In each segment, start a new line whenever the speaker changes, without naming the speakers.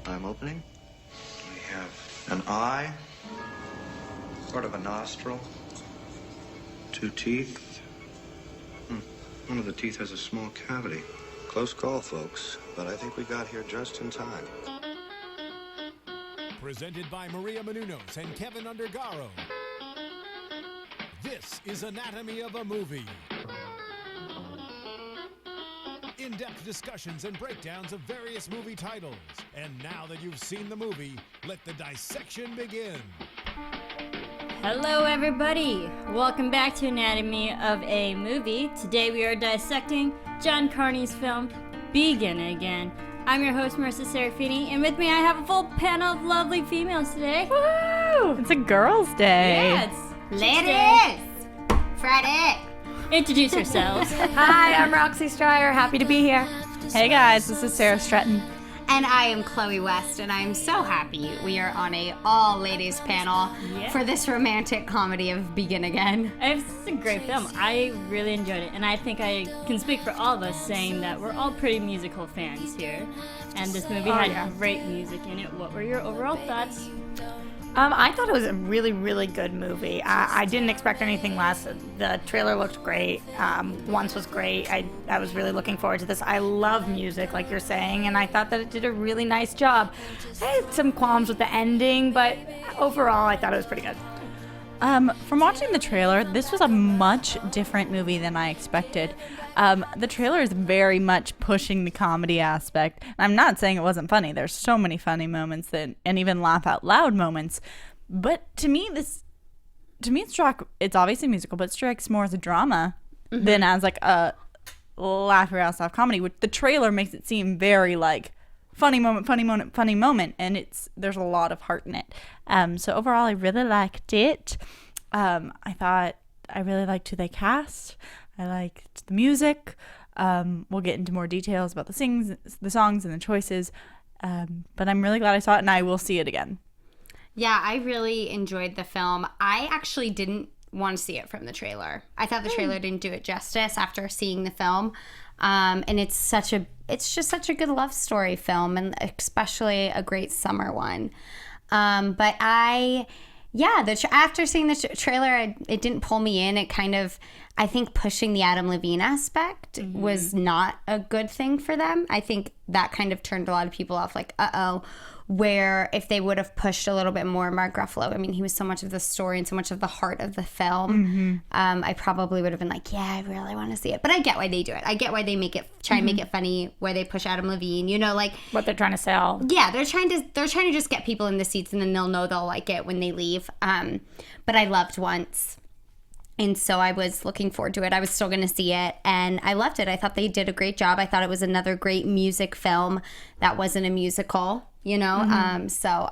I'm opening. We have an eye, sort of a nostril, 2 teeth. One of the teeth has a small cavity. Close call, folks, but I think we got here just in time.
Presented by Maria Menounos and Kevin Undergaro. This is Anatomy of a Movie. In-depth discussions and breakdowns of various movie titles. And now that you've seen the movie, let the dissection begin.
Hello everybody! Welcome back to Anatomy of a Movie. Today we are dissecting John Carney's film, Begin Again. I'm your host, Marisa Serafini, and with me I have a full panel of lovely females today.
Woo! It's a girls' day.
Yeah, it's
Ladies! Friday!
Introduce yourselves.
Hi, I'm Roxy Striar. Happy to be here. Hey guys, this is Sara Stretton.
And I am Chloe West, and I'm so happy we are on a all-ladies panel for this romantic comedy of Begin Again.
It's a great film. I really enjoyed it, and I think I can speak for all of us saying that we're all pretty musical fans here. And this movie had great music in it. What were your overall thoughts?
I thought it was a really, really good movie. I didn't expect anything less. The trailer looked great. Once was great. I was really looking forward to this. I love music, like you're saying, and I thought that it did a really nice job. I had some qualms with the ending, but overall, I thought it was pretty good.
From watching the trailer, this was a much different movie than I expected. The trailer is very much pushing the comedy aspect. I'm not saying it wasn't funny. There's so many funny moments and even laugh out loud moments. But to me, it's obviously musical, but it strikes more as a drama than as like a laugh your ass off comedy, which the trailer makes it seem very like funny moment, and there's a lot of heart in it. So overall, I really liked it. I really liked who they cast. I liked the music. We'll get into more details about the songs and the choices. But I'm really glad I saw it, and I will see it again.
Yeah, I really enjoyed the film. I actually didn't want to see it from the trailer. I thought the trailer didn't do it justice after seeing the film. And it's just such a good love story film, and especially a great summer one. But after seeing the trailer, it didn't pull me in. It kind of, I think pushing the Adam Levine aspect was not a good thing for them. I think that kind of turned a lot of people off, like, where if they would have pushed a little bit more Mark Ruffalo, I mean, he was so much of the story and so much of the heart of the film, I probably would have been like, yeah, I really want to see it. But I get why they do it. I get why they try and make it funny, why they push Adam Levine, like
what they're trying to sell.
Yeah, they're trying to just get people in the seats, and then they'll know they'll like it when they leave. But I loved Once, and so I was looking forward to it. I was still going to see it, and I loved it. I thought they did a great job. I thought it was another great music film that wasn't a musical, So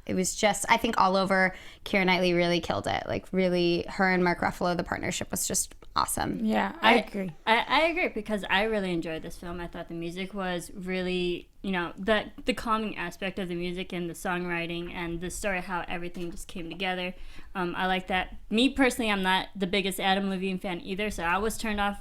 it was just, I think all over, Keira Knightley really killed it. Like, really, her and Mark Ruffalo, the partnership was just awesome.
Yeah, I agree.
I agree, because I really enjoyed this film. I thought the music was really, the calming aspect of the music and the songwriting and the story, how everything just came together. I like that. Me personally, I'm not the biggest Adam Levine fan either, so I was turned off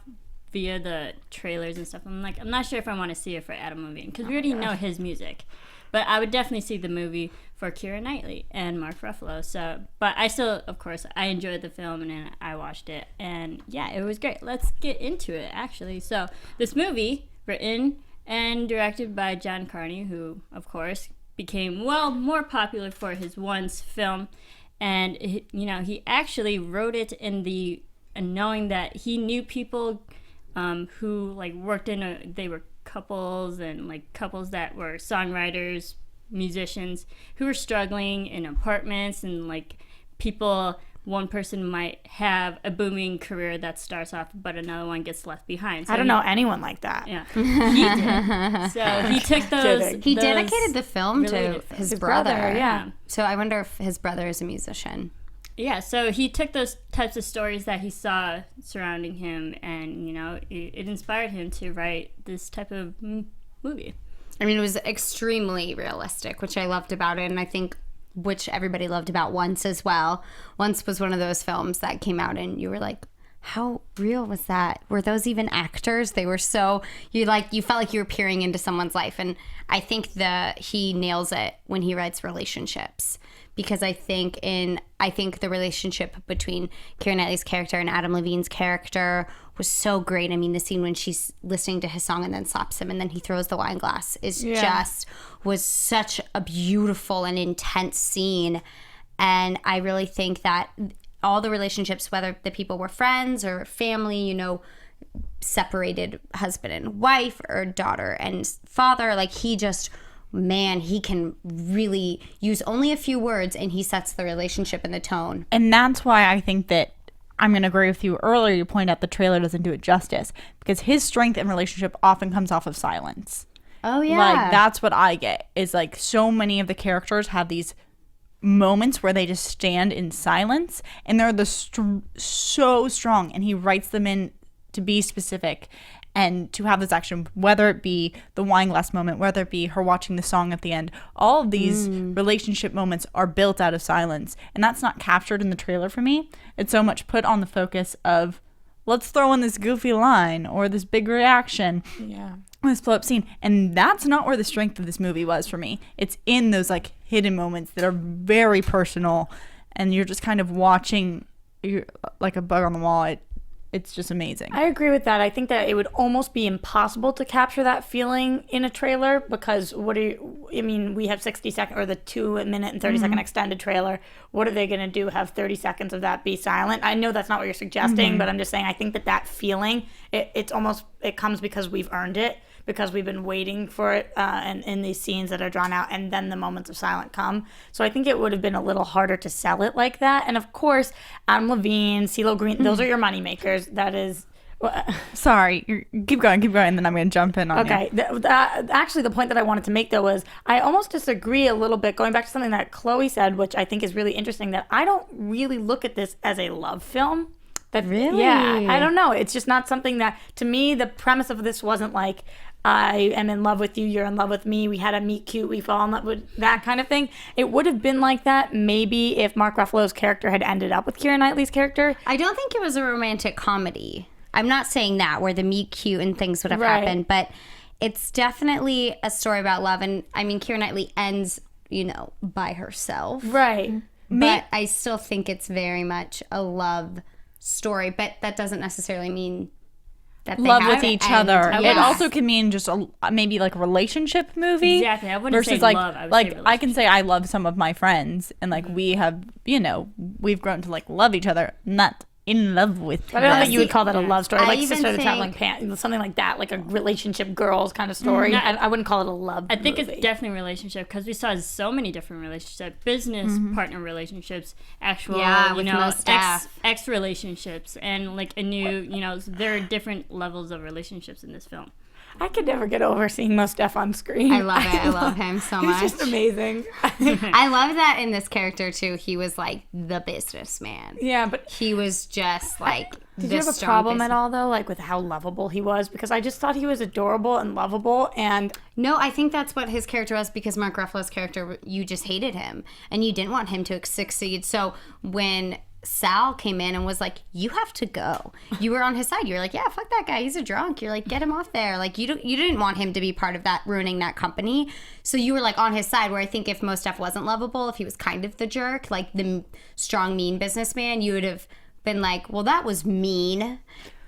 via the trailers and stuff. I'm like, I'm not sure if I want to see it for Adam Levine, because we already know his music. But I would definitely see the movie for Keira Knightley and Mark Ruffalo. So, but I still, of course, I enjoyed the film, and then I watched it. And yeah, it was great. Let's get into it, actually. So this movie, written and directed by John Carney, who, of course, became, more popular for his Once film. And, he actually wrote it knowing that he knew people who, worked they were couples that were songwriters, musicians who were struggling in apartments, and one person might have a booming career that starts off, but another one gets left behind. So
I don't know anyone like that.
Yeah, he did. So he took those.
He dedicated the film to his brother.
Yeah.
So I wonder if his brother is a musician.
Yeah, so he took those types of stories that he saw surrounding him, and, it inspired him to write this type of movie.
I mean, it was extremely realistic, which I loved about it, and I think which everybody loved about Once as well. Once was one of those films that came out and you were like, how real was that? Were those even actors? They were so, you felt like you were peering into someone's life. And I think he nails it when he writes relationships, because I think the relationship between Keira Knightley's character and Adam Levine's character was so great. I mean, the scene when she's listening to his song and then slaps him and then he throws the wine glass was such a beautiful and intense scene. And I really think that all the relationships, whether the people were friends or family, separated husband and wife or daughter and father, like he can really use only a few words and he sets the relationship and the tone.
And that's why I think that I'm going to agree with you earlier. You point out the trailer doesn't do it justice, because his strength in relationship often comes off of silence.
Oh, yeah.
Like, that's what I get, is like so many of the characters have these moments where they just stand in silence, and they're so strong, and he writes them in to be specific and to have this action, whether it be the wine glass moment, whether it be her watching the song at the end. All of these relationship moments are built out of silence, and that's not captured in the trailer for me. It's so much put on the focus of, let's throw in this goofy line or this big reaction.
Yeah.
This blow up scene, and that's not where the strength of this movie was for me. It's in those like hidden moments that are very personal, and you're just kind of watching like a bug on the wall. It's just amazing.
I agree with that. I think that it would almost be impossible to capture that feeling in a trailer, because we have 60 seconds or the 2-minute and 30-second extended trailer. What are they going to do? Have 30 seconds of that be silent? I know that's not what you're suggesting, but I'm just saying I think that feeling, it comes because we've earned it, because we've been waiting for it and in these scenes that are drawn out, and then the moments of silence come. So I think it would have been a little harder to sell it like that. And of course, Adam Levine, CeeLo Green, those are your money makers. That is...
Sorry, keep going, and then I'm going to jump in on you.
Okay. Actually, the point that I wanted to make, though, was I almost disagree a little bit, going back to something that Chloe said, which I think is really interesting, that I don't really look at this as a love film.
Really?
Yeah, I don't know. It's just not something that, to me, the premise of this wasn't like, I am in love with you, you're in love with me, we had a meet cute, we fall in love with that kind of thing. It would have been like that maybe if Mark Ruffalo's character had ended up with Keira Knightley's character.
I don't think it was a romantic comedy. I'm not saying that, where the meet cute and things would have happened, but it's definitely a story about love. And I mean, Keira Knightley ends, by herself.
Right.
But I still think it's very much a love story, but that doesn't necessarily mean that they
love
have
with
to
each
end.
other.
Yes.
It also can mean just maybe like a relationship movie.
Exactly. I wouldn't
versus
say
like,
love. I would say
I can say I love some of my friends, and like we have, we've grown to like love each other, not in love with.
But I don't think you would call that a love story,
I
like
even
Sister of the
think-
Traveling Pants, something like that, like a relationship girls kind of story. I wouldn't call it a love
I think
movie.
it's definitely a relationship, because we saw so many different relationships, business partner relationships, actual,
with most staff.
ex relationships, and like a new, there are different levels of relationships in this film.
I could never get over seeing Mos Def on screen.
I love it. I love him so much.
He's just amazing.
I love that in this character too. He was like the businessman.
Yeah, but
He was just like
did you have a problem at all, though, like with how lovable he was? Because I just thought he was adorable and lovable, and
No, I think that's what his character was, because Mark Ruffalo's character, you just hated him and you didn't want him to succeed. So when Sal came in and was like, you have to go, you were on his side. You were like, yeah, fuck that guy, he's a drunk. You're like, get him off there. Like, you didn't want him to be part of that, ruining that company. So you were like on his side, where I think if Mos Def wasn't lovable, if he was kind of the jerk, like the strong, mean businessman, you would have been like, well, that was mean.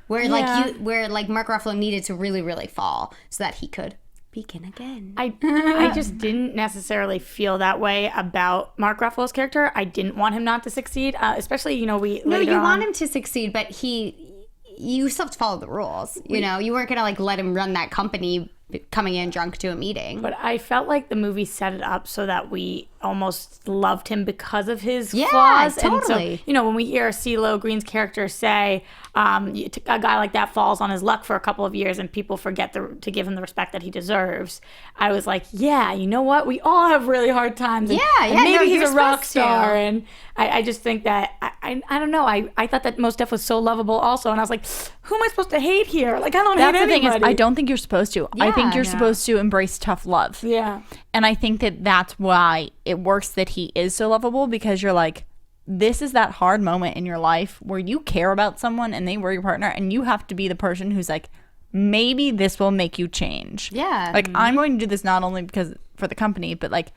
Where like Mark Ruffalo needed to really, really fall so that he could begin again.
I just didn't necessarily feel that way about Mark Ruffalo's character. I didn't want him not to succeed, especially, you
want him to succeed, but you still have to follow the rules. You weren't gonna like let him run that company coming in drunk to a meeting.
But I felt like the movie set it up so that we almost loved him because of his flaws.
Totally.
And so, when we hear CeeLo Green's character say, a guy like that falls on his luck for a couple of years and people forget to give him the respect that he deserves, I was like, yeah, you know what? We all have really hard times. And, maybe he's a rock star. And I just think that, I don't know. I thought that Mos Def was so lovable also. And I was like, who am I supposed to hate here? Like, I don't hate anybody.
That's the thing is, I don't think you're supposed to. I think you're supposed to embrace tough love.
Yeah.
And I think that that's why it works that he is so lovable, because you're like, this is that hard moment in your life where you care about someone and they were your partner, and you have to be the person who's like, maybe this will make you change.
Yeah.
Like, I'm going to do this not only because for the company, but like,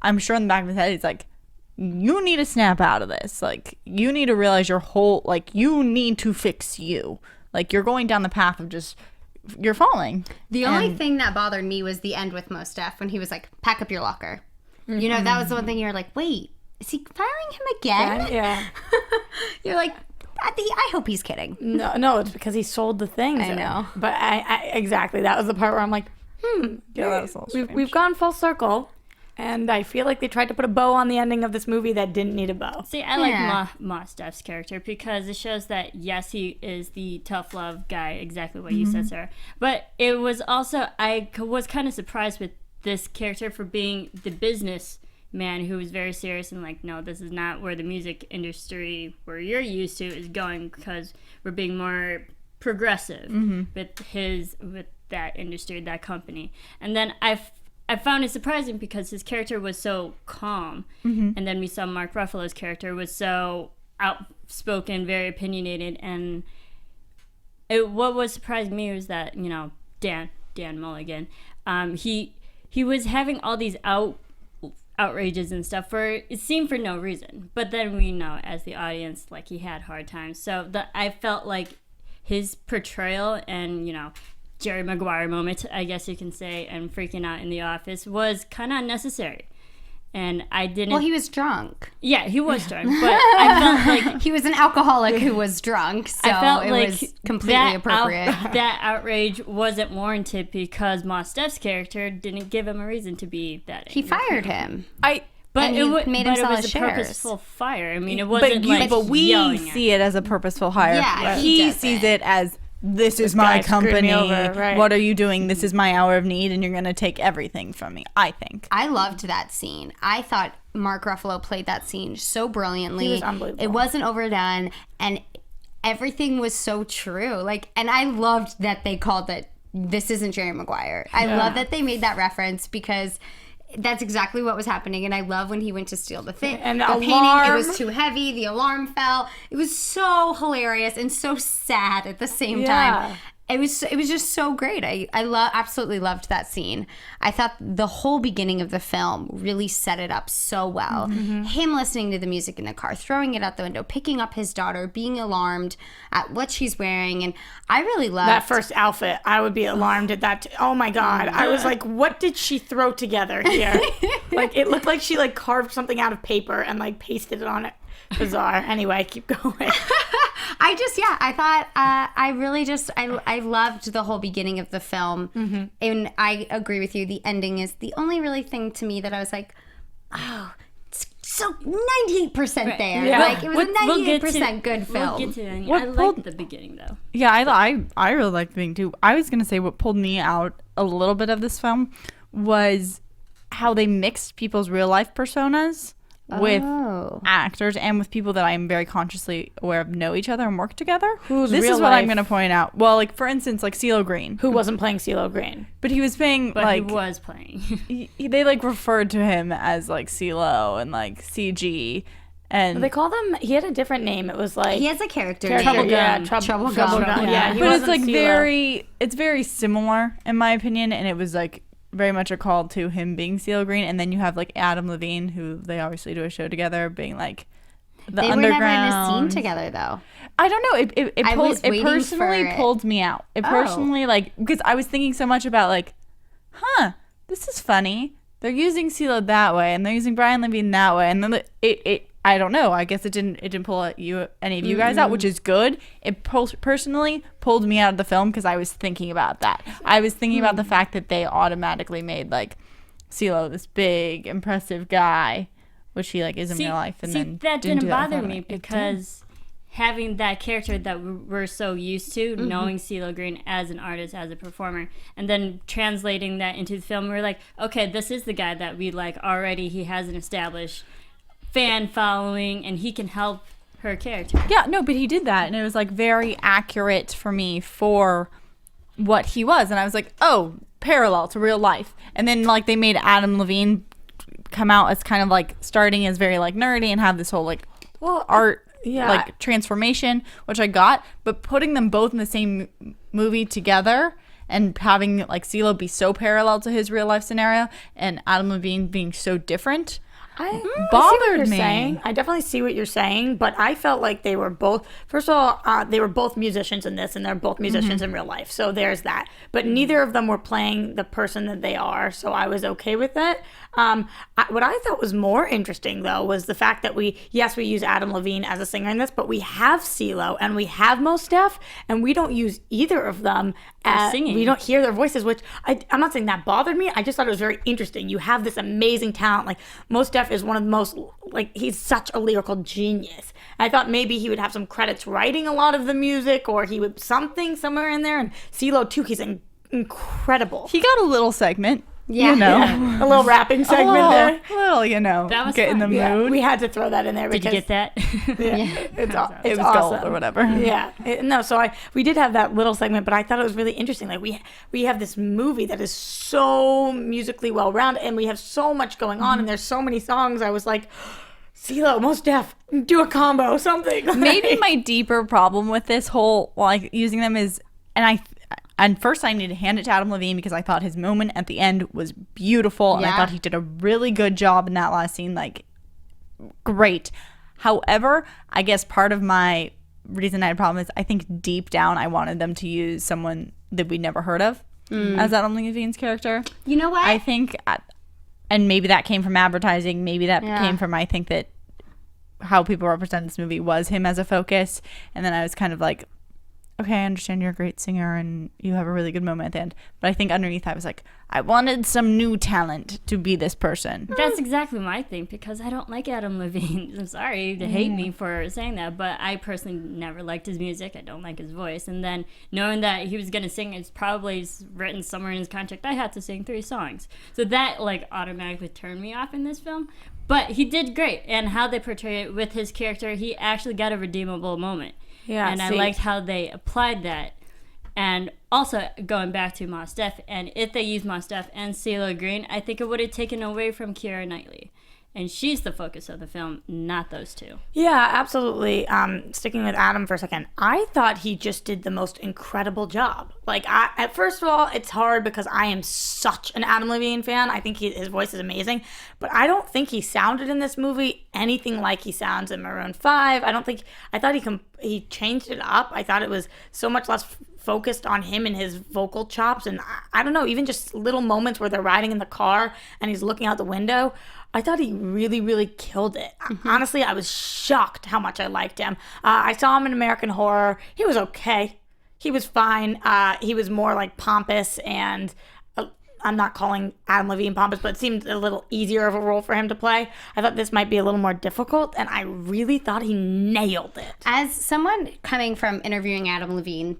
I'm sure in the back of his head, it's like, you need to snap out of this. Like, you need to realize you need to fix you. Like, you're going down the path of just, you're falling.
The only thing that bothered me was the end with Mos Def when he was like, pack up your locker. Mm-hmm. You know, that was the one thing you're like, wait, is he firing him again?
Yeah.
You're like, I hope he's kidding.
No, it's because he sold the things.
I know.
But I exactly, that was the part where I'm like,
Yeah, that was a little strange.
we've gone full circle. And I feel like they tried to put a bow on the ending of this movie that didn't need a bow.
See, I like Mos Def's character because it shows that, yes, he is the tough love guy, exactly what you said, Sarah. But it was also, I was kind of surprised with this character for being the businessman who was very serious and like, no, this is not where the music industry, where you're used to, is going, because we're being more progressive with that industry, that company. And then I found it surprising because his character was so calm. And then we saw Mark Ruffalo's character was so outspoken, very opinionated. And what was surprising me was that, you know, Dan Mulligan, he was having all these outrages and stuff it seemed for no reason. But then we know, as the audience, like, he had hard times. So I felt like his portrayal and, you know, Jerry Maguire moment, I guess you can say, and freaking out in the office was kind of unnecessary. And I didn't...
Well, he was drunk.
Yeah, he was drunk, but I felt like...
He was an alcoholic who was drunk, so
I felt
it
like
was completely appropriate.
That outrage wasn't warranted because Mos Def's character didn't give him a reason to be that angry.
He fired him.
But
And he made him sell
it was
his
a
shares.
purposeful fire. I mean, it wasn't
But we
yelling
see it as a purposeful hire.
Yeah,
he
he
sees
doesn't.
it as, this is my
guy screwed me
company.
over, right.
What are you doing? This is my hour of need, and you're going to take everything from me, I think.
I loved that scene. I thought Mark Ruffalo played that scene so brilliantly.
He was unbelievable.
It wasn't overdone, and everything was so true. Like, and I loved that they called it, this isn't Jerry Maguire. I love that they made that reference because that's exactly what was happening. And I love when he went to steal the thing.
And
the
the
painting,
alarm.
it was too heavy. The alarm fell. It was so hilarious and so sad at the same time. It was just so great. I absolutely loved that scene. I thought the whole beginning of the film really set it up so well. Him listening to the music in the car, throwing it out the window, picking up his daughter, being alarmed at what she's wearing, and I really loved
That first outfit, I would be alarmed at that. Oh my God. I was like, what did she throw together here? Like, it looked like she like carved something out of paper and like pasted it on it. Bizarre. Anyway, keep going.
I thought I loved the whole beginning of the film. And I agree with you. The ending is the only really thing to me that I was like, oh, it's so 98% there.
Yeah.
Like, it was a
We'll get
98% good film.
We'll get to that.
What
I
pulled-
liked the beginning, though.
Yeah, I really liked the beginning, too. I was going to say what pulled me out a little bit of this film was how they mixed people's real-life personas with actors and with people that I'm very consciously aware of know each other and work together.
Who's
this
real
is what I'm
life?
going to point out. Well, like, for instance, like CeeLo Green.
Who wasn't playing CeeLo Green?
But he was playing,
But
like...
he was playing.
they, like, referred to him as, like, CeeLo and, like, CG. And
They called him, he had a different name. It was like...
He has a character
Trouble
name.
Gun.
Trouble
Gun.
Gun.
Yeah, he
but it's,
wasn't
like,
CeeLo.
it's very similar, in my opinion. And it was, like, very much a call to him being CeeLo Green. And then you have, like, Adam Levine, who they obviously do a show together, being, like, the
They
underground.
were never in a scene together, though.
I don't know. It personally
for it.
pulled me out. It personally, like, because I was thinking so much about, like, this is funny. They're using CeeLo that way, and they're using Brian Levine that way, and then I don't know. I guess it didn't pull any of you guys out, which is good. It personally pulled me out of the film because I was thinking about that. I was thinking about the fact that they automatically made, like, CeeLo this big, impressive guy, which he, like, is in real life, and then
that
didn't
didn't
do that
bother
in
me
It did.
because having that character that we're so used to, knowing CeeLo Green as an artist, as a performer, and then translating that into the film, we're like, okay, this is the guy that we like already. He has an established fan following, and he can help her character.
Yeah, no, but he did that, and it was, like, very accurate for me for what he was, and I was like, oh, parallel to real life. And then, like, they made Adam Levine come out as kind of, like, starting as very, like, nerdy and have this whole, like, art
yeah.
like transformation, which I got, but putting them both in the same movie together and having like CeeLo be so parallel to his real life scenario and Adam Levine being so different
I
bothered
see what you're
me.
saying. I definitely see what you're saying, but I felt like they were both. First of all, they were both musicians in this, and they're both musicians in real life. So there's that. But neither of them were playing the person that they are, so I was okay with it. What I thought was more interesting, though, was the fact that we use Adam Levine as a singer in this, but we have CeeLo and we have Mos Def, and we don't use either of them as
singing.
We don't hear their voices, which I'm not saying that bothered me. I just thought it was very interesting. You have this amazing talent. Like, Mos Def is one of the most, like, he's such a lyrical genius. I thought maybe he would have some credits writing a lot of the music, or he would something somewhere in there. And CeeLo, too, he's incredible.
He got a little segment.
Yeah.
You know.
A little rapping segment there.
A little, you know,
That was
get in the
fun.
mood.
Yeah, we had to throw that in there
Did you
because
get that?
it's
It was
awesome.
gold or whatever.
Yeah, we did have that little segment, but I thought it was really interesting. Like we have this movie that is so musically well rounded, and we have so much going on, and there's so many songs. I was like, CeeLo, Mos Def, do a combo, something.
Maybe my deeper problem with this whole like using them is, and first I need to hand it to Adam Levine because I thought his moment at the end was beautiful, and I
Yeah.
thought he did a really good job in that last scene. Like, great. However, I guess part of my reason I had a problem is I think deep down I wanted them to use someone that we'd never heard of as Adam Levine's character.
You know what?
I think, and maybe that came from advertising. Maybe that
Yeah.
came from, I think that how people represent this movie was him as a focus. And then I was kind of like, okay, I understand you're a great singer and you have a really good moment at the end. But I think underneath I was like, I wanted some new talent to be this person.
That's exactly my thing, because I don't like Adam Levine. I'm sorry to hate me for saying that, but I personally never liked his music. I don't like his voice. And then knowing that he was going to sing, it's probably written somewhere in his contract, I had to sing 3 songs. So that like automatically turned me off in this film. But he did great. And how they portray it with his character, he actually got a redeemable moment.
Yeah,
and I liked how they applied that. And also, going back to Mos Def, and if they used Mos Def and CeeLo Green, I think it would have taken away from Keira Knightley. And she's the focus of the film, not those two.
Yeah, absolutely. Sticking with Adam for a second, I thought he just did the most incredible job. Like, at first of all, it's hard because I am such an Adam Levine fan. I think his voice is amazing, but I don't think he sounded in this movie anything like he sounds in Maroon 5. I thought he changed it up. I thought it was so much less focused on him and his vocal chops, and I don't know, even just little moments where they're riding in the car and he's looking out the window. I thought he really, really killed it. Honestly, I was shocked how much I liked him. I saw him in American Horror. He was okay. He was fine. He was more like pompous, and I'm not calling Adam Levine pompous, but it seemed a little easier of a role for him to play. I thought this might be a little more difficult, and I really thought he nailed it.
As someone coming from interviewing Adam Levine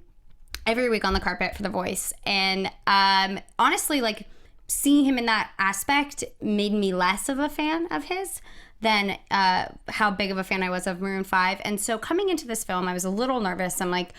every week on the carpet for The Voice, and honestly, like, seeing him in that aspect made me less of a fan of his than how big of a fan I was of Maroon 5. And so coming into this film, I was a little nervous. I'm like,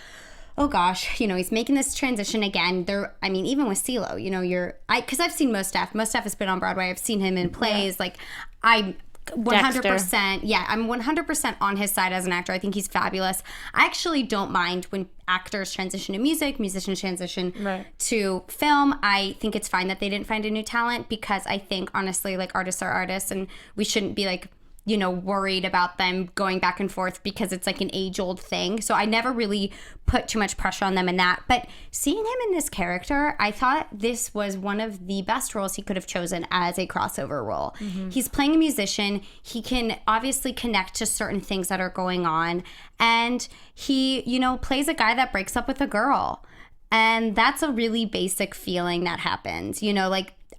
oh gosh, he's making this transition again. Even with CeeLo, because I've seen Mos Def. Mos Def has been on Broadway. I've seen him in plays. Yeah. Like, I'm 100%. Yeah, I'm 100% on his side as an actor. I think he's fabulous. I actually don't mind when actors transition to music, musicians transition to film. I think it's fine that they didn't find a new talent, because I think, honestly, like, artists are artists, and we shouldn't be like, worried about them going back and forth because it's like an age-old thing. So I never really put too much pressure on them in that. But seeing him in this character, I thought this was one of the best roles he could have chosen as a crossover role. Mm-hmm. He's playing a musician. He can obviously connect to certain things that are going on. And he, plays a guy that breaks up with a girl. And that's a really basic feeling that happens.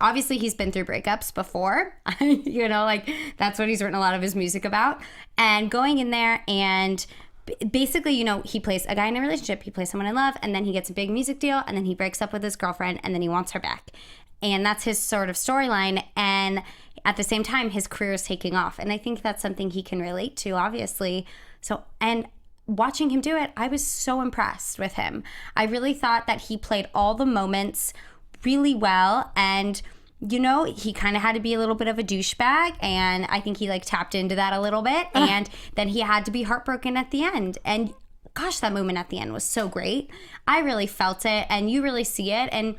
Obviously, he's been through breakups before, that's what he's written a lot of his music about. And going in there and basically, he plays a guy in a relationship, he plays someone in love, and then he gets a big music deal, and then he breaks up with his girlfriend, and then he wants her back. And that's his sort of storyline. And at the same time, his career is taking off. And I think that's something he can relate to, obviously. And watching him do it, I was so impressed with him. I really thought that he played all the moments really well, and you know, he kind of had to be a little bit of a douchebag, and I think he like tapped into that a little bit, and then he had to be heartbroken at the end. And gosh, that moment at the end was so great. I really felt it, and you really see it. And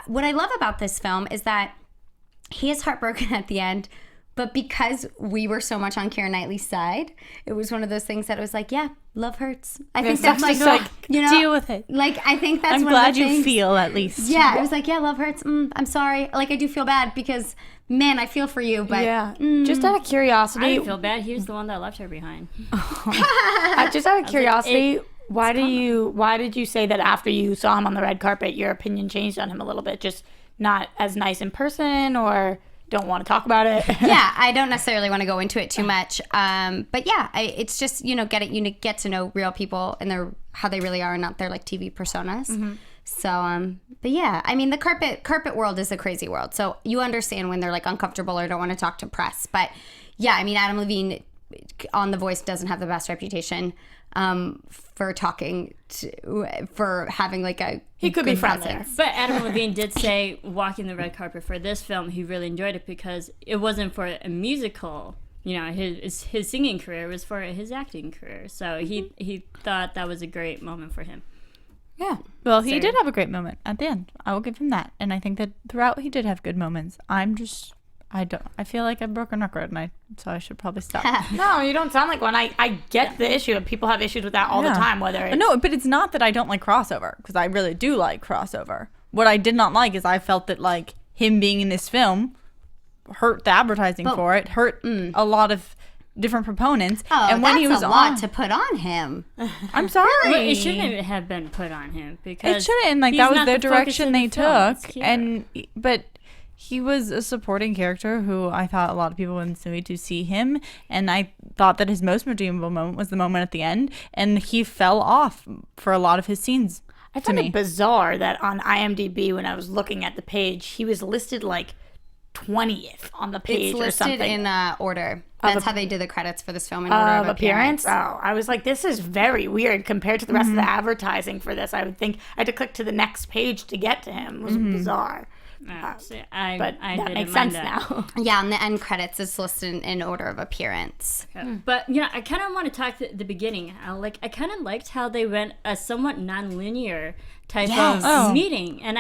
what I love about this film is that he is heartbroken at the end, but because we were so much on Keira Knightley's side, it was one of those things that it was like, yeah, love hurts. I think that's like, you know,
deal with it.
Like, I think that's
I'm
one
glad
of the
you
things.
feel at least.
Yeah, it was like, yeah, love hurts. I'm sorry. Like, I do feel bad because, man, I feel for you, but
Just out of
I
curiosity,
didn't feel bad. He was the one that left her behind.
just out of curiosity, why did you say that after you saw him on the red carpet, your opinion changed on him a little bit? Just not as nice in person, or don't want to talk about it?
yeah, I don't necessarily want to go into it too much. But yeah, it's just, you get to know real people and how they really are, and not their like TV personas. Mm-hmm. So, but yeah, I mean, the carpet world is a crazy world. So you understand when they're like uncomfortable or don't want to talk to press. But yeah, I mean, Adam Levine on The Voice doesn't have the best reputation for having like a
He could be
good
friendlier.
presence.
But Adam Levine did say, walking the red carpet for this film, he really enjoyed it because it wasn't for a musical. You know, his singing career was for his acting career. So he thought that was a great moment for him.
Yeah. Well, he did have a great moment at the end. I will give him that. And I think that throughout he did have good moments. I feel like I've broken record, so I should probably stop.
No, you don't sound like one. I get the issue. People have issues with that all the time, whether it's...
No, but it's not that I don't like crossover, because I really do like crossover. What I did not like is I felt that like him being in this film hurt the advertising for it, hurt a lot of different proponents.
Oh,
and when
that's
he was
a lot to put on him.
I'm sorry.
Well, it shouldn't have been put on him because
It shouldn't. Like,
he's
that was
not
their
the focus
direction
of
they
the film.
took.
It's Keira.
But he was a supporting character who I thought a lot of people went to see him. And I thought that his most redeemable moment was the moment at the end. And he fell off for a lot of his scenes.
I found it bizarre that on IMDb, when I was looking at the page, he was listed like 20th on the page
It's
or
listed
something.
in order. That's how they did the credits for this film in order of appearance.
Oh, I was like, this is very weird compared to the rest of the advertising for this. I would think I had to click to the next page to get to him. It was bizarre.
So
But
I
that
didn't
makes
mind
sense
that.
now.
Yeah, and the end credits is listed in order of appearance.
But I kind of want to talk to the beginning. I kind of liked how they went a somewhat non-linear type of meeting, and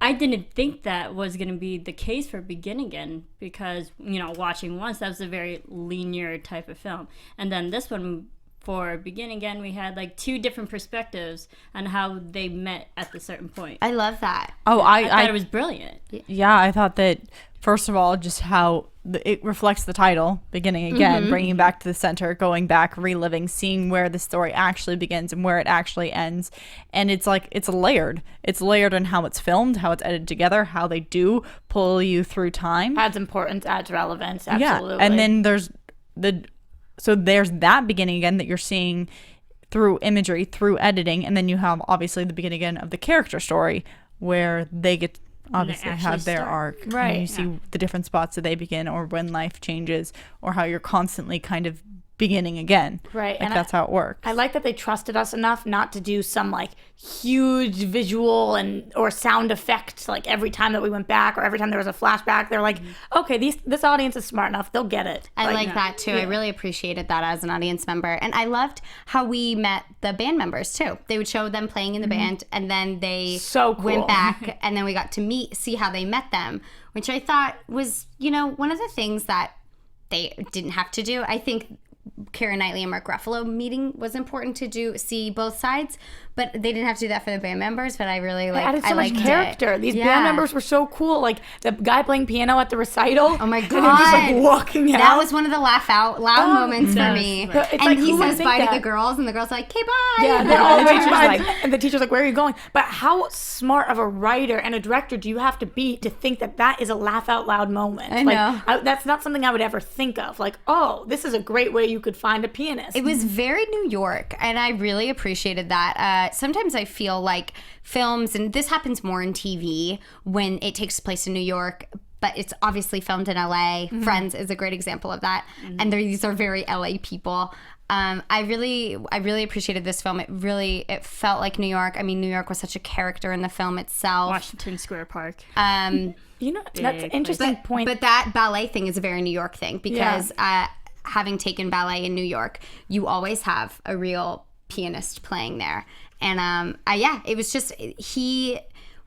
I didn't think that was going to be the case for Begin Again because watching once, that was a very linear type of film, and then this one for Begin Again, we had like two different perspectives on how they met at the certain point.
I love that.
Oh,
I thought it was brilliant.
Yeah, I thought that, first of all, just how it reflects the title, Beginning Again, bringing back to the center, going back, reliving, seeing where the story actually begins and where it actually ends. And it's like, it's layered. It's layered in how it's filmed, how it's edited together, how they do pull you through time.
Adds importance, adds relevance, absolutely.
Yeah, and then there's that Beginning Again that you're seeing through imagery, through editing, and then you have obviously the beginning again of the character story where they get obviously have their arc.
Right.
And you see the different spots that they begin, or when life changes, or how you're constantly kind of beginning again.
Right.
Like,
and
that's how it works.
I like that they trusted us enough not to do some like huge visual or sound effect like every time that we went back or every time there was a flashback. They're like, okay, this audience is smart enough. They'll get it.
I like that too. I really appreciated that as an audience member. And I loved how we met the band members too. They would show them playing in the band, and then they
So cool.
went back, and then we got to see how they met them, which I thought was, one of the things that they didn't have to do. I think Keira Knightley and Mark Ruffalo meeting was important to see both sides, but they didn't have to do that for the band members. But I really
added so much character. These band members were so cool. Like the guy playing piano at the recital.
Oh my god!
And they're just like walking out.
That was one of the laugh out loud moments for me.
It's
and
like,
he
who would
says
think
bye
that?
to the girls, and the girls are like, "Okay, bye."
Yeah, they're all and the teacher's like, "Where are you going?" But how smart of a writer and a director do you have to be to think that is a laugh out loud moment?
I know.
That's not something I would ever think of. Like, oh, this is a great way you could find a pianist.
It was very New York, and I really appreciated that. Sometimes I feel like films, and this happens more in TV when it takes place in New York, but it's obviously filmed in LA. Friends is a great example of that. And these are very LA people. I really appreciated this film. It felt like New York. I mean, New York was such a character in the film itself.
Washington Square Park.
You know, that's an interesting point.
But that ballet thing is a very New York thing because having taken ballet in New York, you always have a real pianist playing there. And it was just, he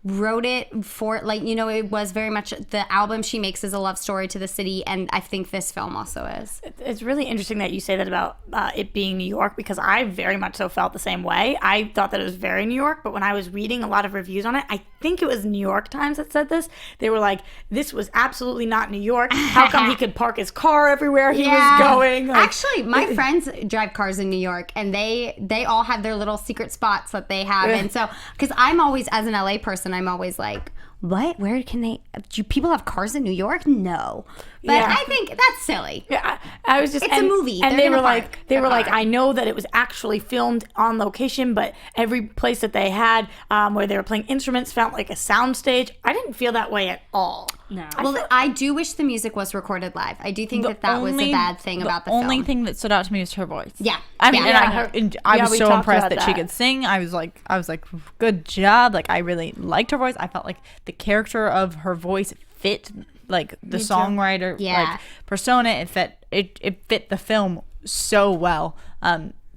wrote it for, like, you know, it was very much, the album she makes is a love story to the city, and I think this film also is.
It's really interesting that you say that about it being New York, because I very much so felt the same way. I thought that it was very New York, but when I was reading a lot of reviews on it, I think it was New York Times that said this. They were like, this was absolutely not New York. How come he could park his car everywhere he was going? Like,
actually, my friends drive cars in New York, and they all have their little secret spots that they have. And so, because I'm always, as an LA person, I'm always like, what? Where can they? Do people have cars in New York? No, but I think that's silly.
Yeah, I was just.
It's a movie,
and they were like, I know that it was actually filmed on location, but every place that they had where they were playing instruments felt like a soundstage. I didn't feel that way at all.
No.
Well, I do wish the music was recorded live. I do think that was a bad thing about the film.
The only thing that stood out to me was her voice.
Yeah.
I mean,
yeah.
I was so impressed that she could sing. I was like, good job. Like, I really liked her voice. I felt like the character of her voice fit, like, the songwriter like persona. It fit the film so well.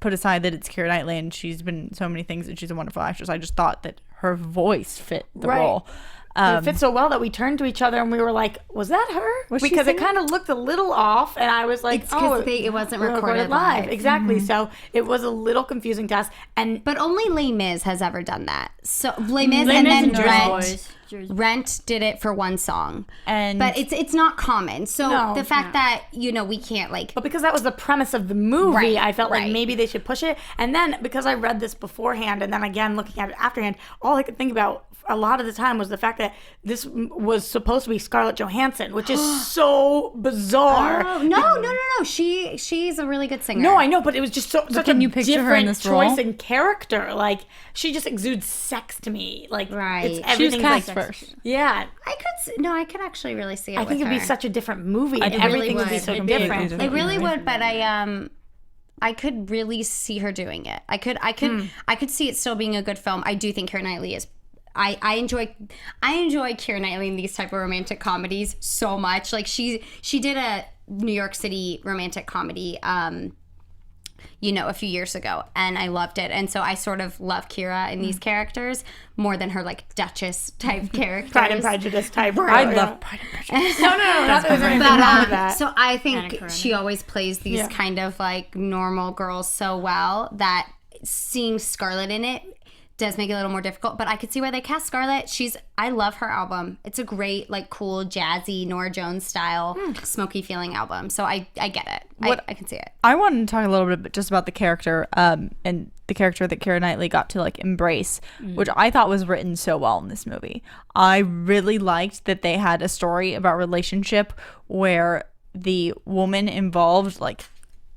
Put aside that it's Keira Knightley and she's been in so many things and she's a wonderful actress. I just thought that her voice fit the role.
It fit so well that we turned to each other and we were like, was that her? Because it kind of looked a little off, and I was like,
it wasn't recorded live.
Exactly. So it was a little confusing to us.
But only Les Mis has ever done that. So Les Mis and then Rent did it for one song. But it's not common. So the fact that, you know, we can't, like...
But because that was the premise of the movie, I felt like maybe they should push it. And then, because I read this beforehand and then again looking at it afterhand, all I could think about a lot of the time was the fact that this was supposed to be Scarlett Johansson, which is so bizarre.
Oh, no. She's a really good singer.
No, I know, but it was just such a different
role?
choice and character. Like, she just exudes sex to me. Like, it's everything.
She was cast first.
Yeah.
I could actually really see it.
I think it'd be such a different movie, and everything would be so different.
It really would, but I could really see her doing it. I could see it still being a good film. I do think Keira Knightley is. I enjoy Keira Knightley in these type of romantic comedies so much. Like, she did a New York City romantic comedy, a few years ago, and I loved it. And so I sort of love Keira in these characters more than her, like, Duchess type characters.
Pride and Prejudice type.
I love Pride and Prejudice.
No, that's anything wrong with that.
So I think she always plays these kind of, like, normal girls so well that seeing Scarlett in it does make it a little more difficult, but I could see why they cast Scarlett. I love her album. It's a great, like, cool, jazzy, Norah Jones style, smoky feeling album. So I get it. I can see it.
I wanted to talk a little bit just about the character, and the character that Keira Knightley got to, like, embrace, which I thought was written so well in this movie. I really liked that they had a story about relationship where the woman involved, like,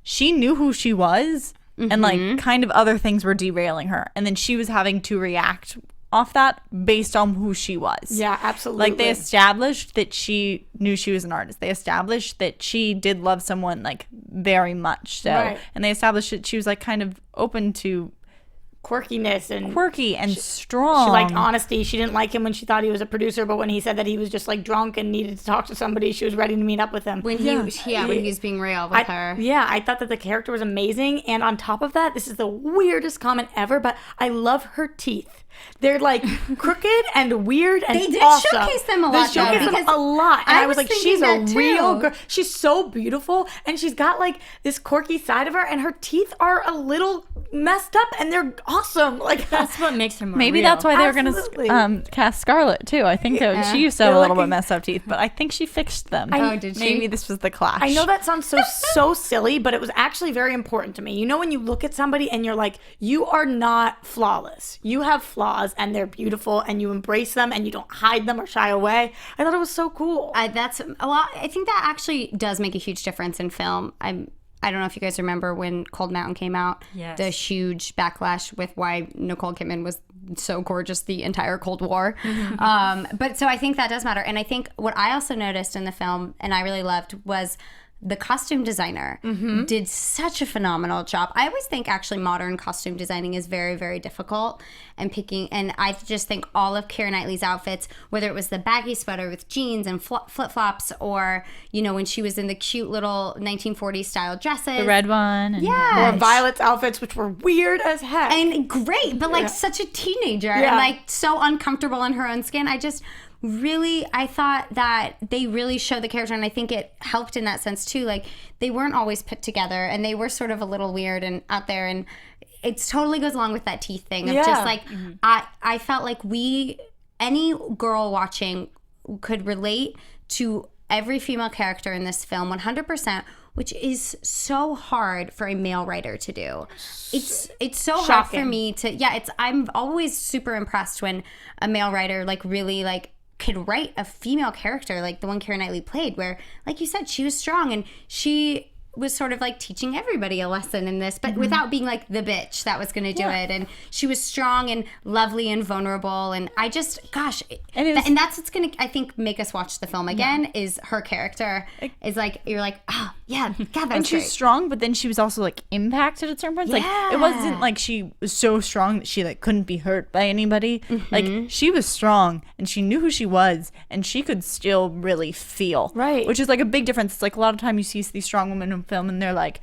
she knew who she was. And, like, kind of other things were derailing her. And then she was having to react off that based on who she was.
Yeah, absolutely.
Like, they established that she knew she was an artist. They established that she did love someone, like, very much so. Right. And they established that she was, like, kind of open to
quirkiness and
quirky and strong.
She liked honesty. She didn't like him when she thought he was a producer, but when he said that he was just, like, drunk and needed to talk to somebody, she was ready to meet up with him.
When he was being real with her.
Yeah, I thought that the character was amazing. And on top of that, this is the weirdest comment ever, but I love her teeth. They're, like, crooked and weird and
They did
awesome.
Showcase them a lot.
They showcase them a lot. And I was like, she's a real girl. She's so beautiful. And she's got, like, this quirky side of her. And her teeth are a little messed up. And they're awesome. Like,
that's what makes her more
Maybe
real.
that's why they were going to cast Scarlett, too. I think that she used to have a little bit messed up teeth. But I think she fixed them.
Did she?
Maybe this was the clash.
I know that sounds so silly, but it was actually very important to me. You know, when you look at somebody and you're like, you are not flawless. You have flaws and they're beautiful and you embrace them and you don't hide them or shy away. I thought it was so cool.
I think that actually does make a huge difference in film. I don't know if you guys remember when Cold Mountain came out.
Yes.
The huge backlash with why Nicole Kidman was so gorgeous the entire Cold War. But so I think that does matter. And I think what I also noticed in the film, and I really loved, was the costume designer did such a phenomenal job. I always think actually modern costume designing is very, very difficult, and I just think all of Keira Knightley's outfits, whether it was the baggy sweater with jeans and flip-flops, or, you know, when she was in the cute little 1940s style dresses.
The red one.
Or Violet's outfits, which were weird as heck.
And great, but like such a teenager and like so uncomfortable in her own skin. I thought that they really showed the character, and I think it helped in that sense too. Like, they weren't always put together, and they were sort of a little weird and out there, and it totally goes along with that teeth thing of just like, I felt like any girl watching could relate to every female character in this film 100%, which is so hard for a male writer to do. It's so hard for me to, I'm always super impressed when a male writer like really like could write a female character like the one Keira Knightley played, where, like you said, she was strong and she was sort of like teaching everybody a lesson in this, but without being like the bitch that was going to do it. And she was strong and lovely and vulnerable. And I just, and that's what's going to, I think, make us watch the film again, is her character is like, you're like, oh yeah, God, that
and
was
she's
great.
strong, but then she was also like impacted at certain points. Like, it wasn't like she was so strong that she like couldn't be hurt by anybody. Like, she was strong and she knew who she was, and she could still really feel.
Right.
Which is like a big difference. It's like a lot of time you see these strong women in film and they're like,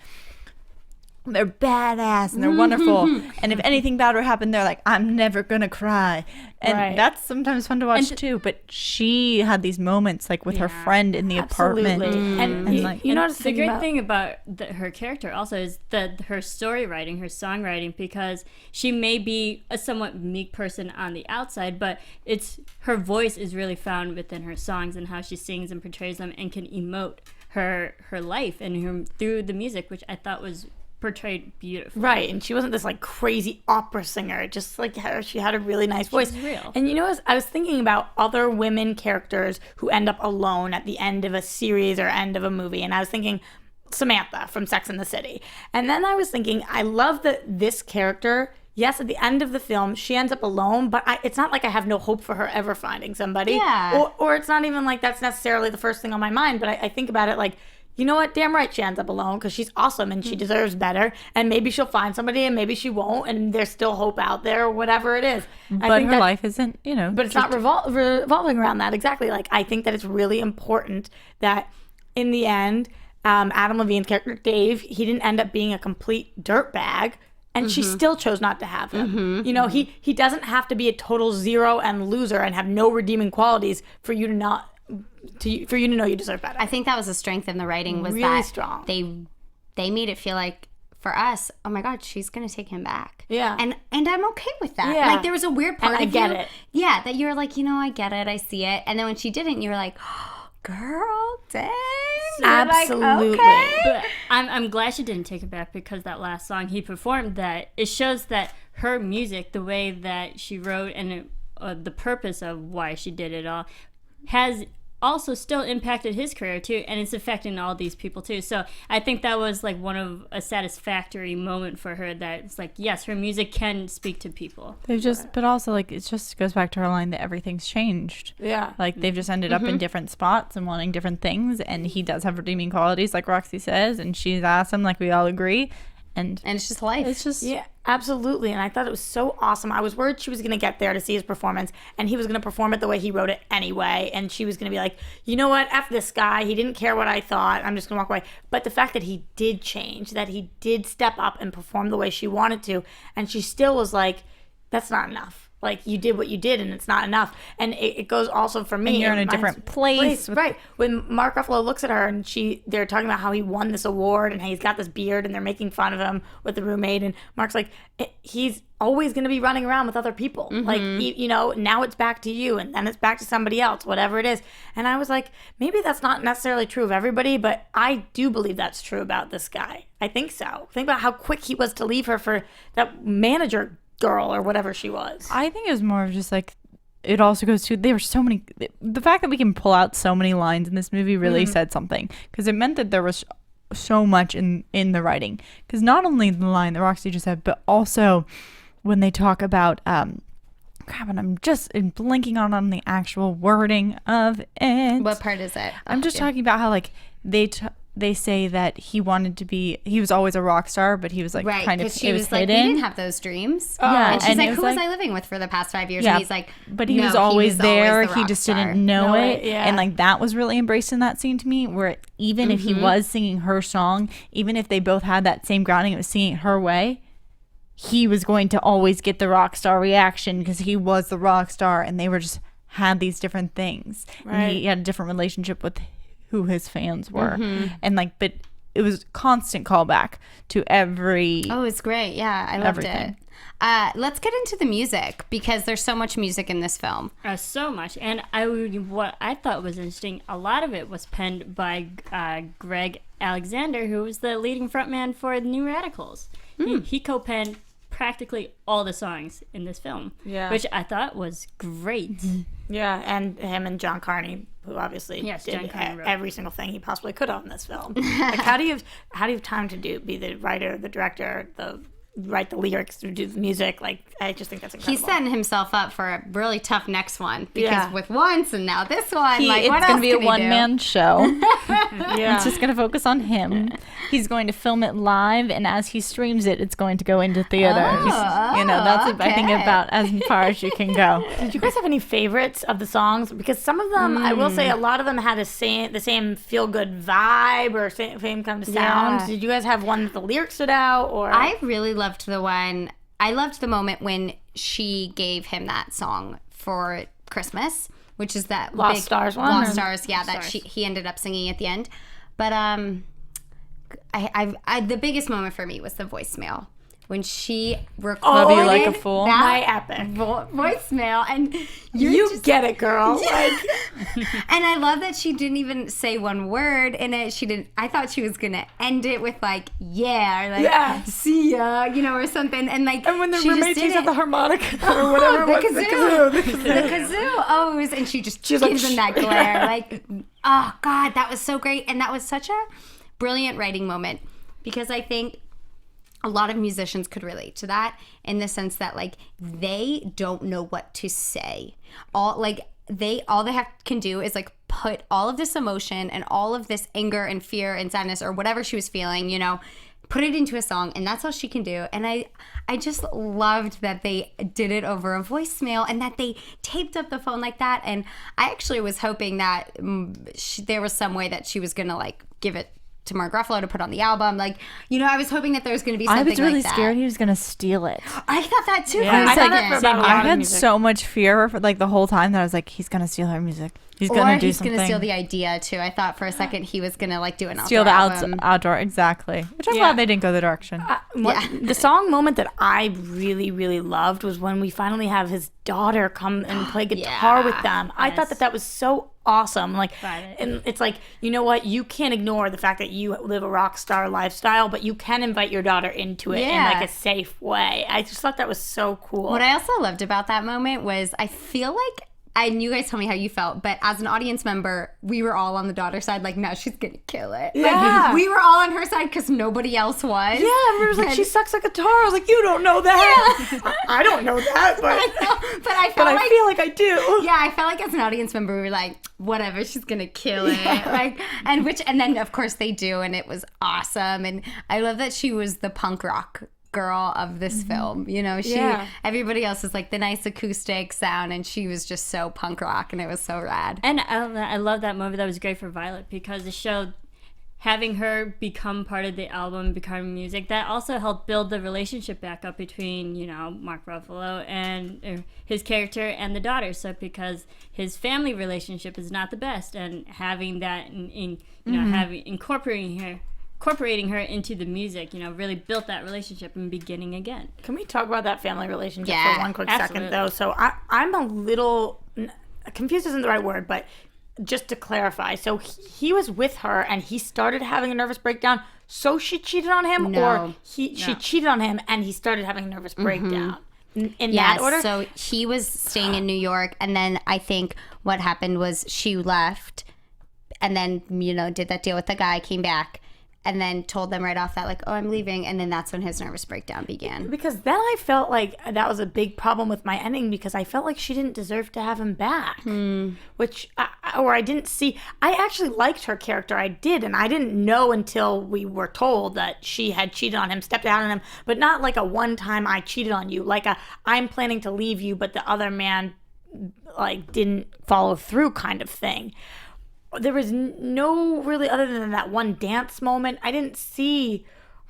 they're badass and they're wonderful, and if anything bad would happen, they're like, I'm never gonna cry, and that's sometimes fun to watch too. But she had these moments like with her friend in the apartment,
and
like,
you know, the great thing about her character also is that her story writing, her songwriting, because she may be a somewhat meek person on the outside, but her voice is really found within her songs and how she sings and portrays them and can emote her life and through the music, which I thought was portrayed beautifully.
Right, and she wasn't this like crazy opera singer, just like she had a really nice voice.
She's real.
And you know, I was thinking about other women characters who end up alone at the end of a series or end of a movie, and I was thinking Samantha from Sex and the City. And then I was thinking, I love that this character, yes, at the end of the film, she ends up alone, but it's not like I have no hope for her ever finding somebody.
Yeah.
Or it's not even like that's necessarily the first thing on my mind, but I think about it like, you know what? Damn right she ends up alone, because she's awesome and she deserves better. And maybe she'll find somebody and maybe she won't, and there's still hope out there, or whatever it is.
But her life isn't, you know.
But it's not revolving around that. Exactly. Like, I think that it's really important that in the end, Adam Levine's character, Dave, he didn't end up being a complete dirtbag. And she still chose not to have him. You know, he doesn't have to be a total zero and loser and have no redeeming qualities for you to know you deserve better.
I think that was the strength in the writing, was
really
that
strong.
They made it feel like, for us, oh my God, she's gonna take him back.
Yeah.
And I'm okay with that.
Yeah.
Like, there was a weird part
and
of
I get
you,
it.
yeah, that you're like, you know, I get it, I see it. And then when she didn't, you were like, oh, girl, dang. You're
Absolutely.
like, okay.
But I'm glad she didn't take it back, because that last song he performed, that it shows that her music, the way that she wrote, and the purpose of why she did it all, has also still impacted his career too, and it's affecting all these people too. So I think that was like one of a satisfactory moment for her, that it's like, yes, her music can speak to people.
But also, like, it just goes back to her line that everything's changed.
Yeah.
Like, they've just ended up in different spots and wanting different things, and he does have redeeming qualities, like Roxy says, and she's awesome, like we all agree. And
it's just life.
It's just,
yeah, absolutely. And I thought it was so awesome. I was worried she was going to get there to see his performance, and he was going to perform it the way he wrote it anyway. And she was going to be like, you know what? F this guy. He didn't care what I thought. I'm just going to walk away. But the fact that he did change, that he did step up and perform the way she wanted to, and she still was like, that's not enough. Like, you did what you did, and it's not enough. And it goes also for me.
And you're in a different place.
Right. When Mark Ruffalo looks at her and they're talking about how he won this award and how he's got this beard, and they're making fun of him with the roommate. And Mark's like, he's always going to be running around with other people. Like, you know, now it's back to you, and then it's back to somebody else, whatever it is. And I was like, maybe that's not necessarily true of everybody, but I do believe that's true about this guy. I think so. Think about how quick he was to leave her for that manager girl or whatever she was.
I think it was more of just like, it also goes to, there were so many, the fact that we can pull out so many lines in this movie really said something, because it meant that there was so much in the writing. Because not only the line that Roxy just said, but also when they talk about crap, and I'm just blinking on the actual wording of it.
What part is it?
I'm just talking about how like they say that he was always a rock star, but he was like
right,
kind of,
she
it
was like,
hidden.
we didn't have those dreams.
Yeah,
and she's like,
it
who
like,
was I living with for the past 5 years?
Yeah,
And he's like,
but he
no,
was always there.
the
He
rock
just
star.
didn't know it.
Yeah.
And like that was really embraced in that scene to me, where even if he was singing her song, even if they both had that same grounding, it was singing it her way, he was going to always get the rock star reaction because he was the rock star, and they were just had these different things.
Right.
And he had a different relationship with who his fans were. And like, but it was constant callback to every.
Oh, it's great. Yeah, I loved
everything.
it. Let's get into the music because there's so much music in this film.
So much. And what I thought was interesting, a lot of it was penned by Gregg Alexander, who was the leading frontman for the New Radicals. He co-penned practically all the songs in this film, which I thought was great.
Yeah, and him and John Carney, who obviously
Yes,
did
John Carney wrote.
every single thing he possibly could on this film. Like, how do you have time to be the writer, the director, write the lyrics, do the music? Like, I just think that's incredible.
He's setting himself up for a really tough next one because with Once and now this one, like,
It's
what
going
else
to be a
can he do?
one-man show.
Yeah.
It's just going to focus on him. He's going to film it live, and as he streams it, it's going to go into theater. That's I think
okay.
about as far as you can go.
Did you guys have any favorites of the songs? Because some of them, I will say, a lot of them had the same feel-good vibe or same kind of sound.
Yeah.
Did you guys have one that the lyrics stood out? Or
I really loved the one. I loved the moment when she gave him that song for Christmas, which is that
Lost
big,
Stars one?
Lost Stars, yeah, that
Stars.
he ended up singing at the end. But I the biggest moment for me was the voicemail when she recorded
Love You Like a Fool?
my
that
epic.
voicemail, and
You
just,
get it, girl. Like,
and I love that she didn't even say one word in it. She didn't. I thought she was gonna end it with like, yeah, or like,
Yeah.
see ya, or something. And like,
and when the
she just
roommates
did
used
it.
the harmonica or whatever
the
it was,
kazoo.
the kazoo.
The kazoo. Oh, it was, and she just
She's
gives
like,
him that glare. Like, oh God, that was so great, and that was such a brilliant writing moment because I think a lot of musicians could relate to that in the sense that like they don't know what to say. All they can do is like put all of this emotion and all of this anger and fear and sadness or whatever she was feeling, put it into a song, and that's all she can do. And I just loved that they did it over a voicemail and that they taped up the phone like that. And I actually was hoping that there was some way that she was gonna like give it to Mark Ruffalo to put on the album. Like, I was hoping that there was going to be something
I was really
like that.
scared he was going to steal it.
I thought that too.
Yeah,
for a
I thought that
second.
for about a lot
I
of
had
music.
so much fear for like the whole time that I was like, he's going to steal her music. He's going
Or
to do
he's
something.
going to steal the idea too. I thought for a second he was going to like do an
Steal the
album.
outdoor, exactly. Which I'm
Yeah.
glad they didn't go the direction.
The song moment that I really, really loved was when we finally have his daughter come and play guitar with them. I thought that was so awesome. Like, and it's like, you know what? You can't ignore the fact that you live a rock star lifestyle, but you can invite your daughter into it in like a safe way. I just thought that was so cool.
What I also loved about that moment was I feel like you guys told me how you felt, but as an audience member, we were all on the daughter's side, like, no, she's gonna kill it.
Yeah.
Like, we were all on her side because nobody else was.
Yeah, everyone was like, she sucks at guitar. I was like, you don't know that. I don't know that, but
I
feel like I do.
Yeah, I felt like as an audience member, we were like, whatever, she's gonna kill it. Like, and then of course they do, and it was awesome. And I love that she was the punk rock girl of this film. Everybody else is like the nice acoustic sound, and she was just so punk rock, and it was so rad.
And I love that movie. That was great for Violet because it showed having her become part of the album, becoming music, that also helped build the relationship back up between, Mark Ruffalo and his character and the daughter. So because his family relationship is not the best, and having that incorporating her into the music, really built that relationship and beginning again.
Can we talk about that family relationship
Yeah,
for one quick
absolutely.
second, though? So I'm a little confused isn't the right word, but just to clarify, so he was with her and he started having a nervous breakdown, so she cheated on him, or she cheated on him and he started having a nervous breakdown? In that order?
So he was staying in New York, and then I think what happened was she left, and then did that deal with the guy, came back. and then told them right off that, like, oh, I'm leaving. And then that's when his nervous breakdown began.
Because then I felt like that was a big problem with my ending, because I felt like she didn't deserve to have him back. I didn't see. I actually liked her character. I did. And I didn't know until we were told that she had cheated on him, stepped out on him, but not like a one time I cheated on you. Like I'm planning to leave you, but the other man like didn't follow through kind of thing. There was no really, other than that one dance moment, I didn't see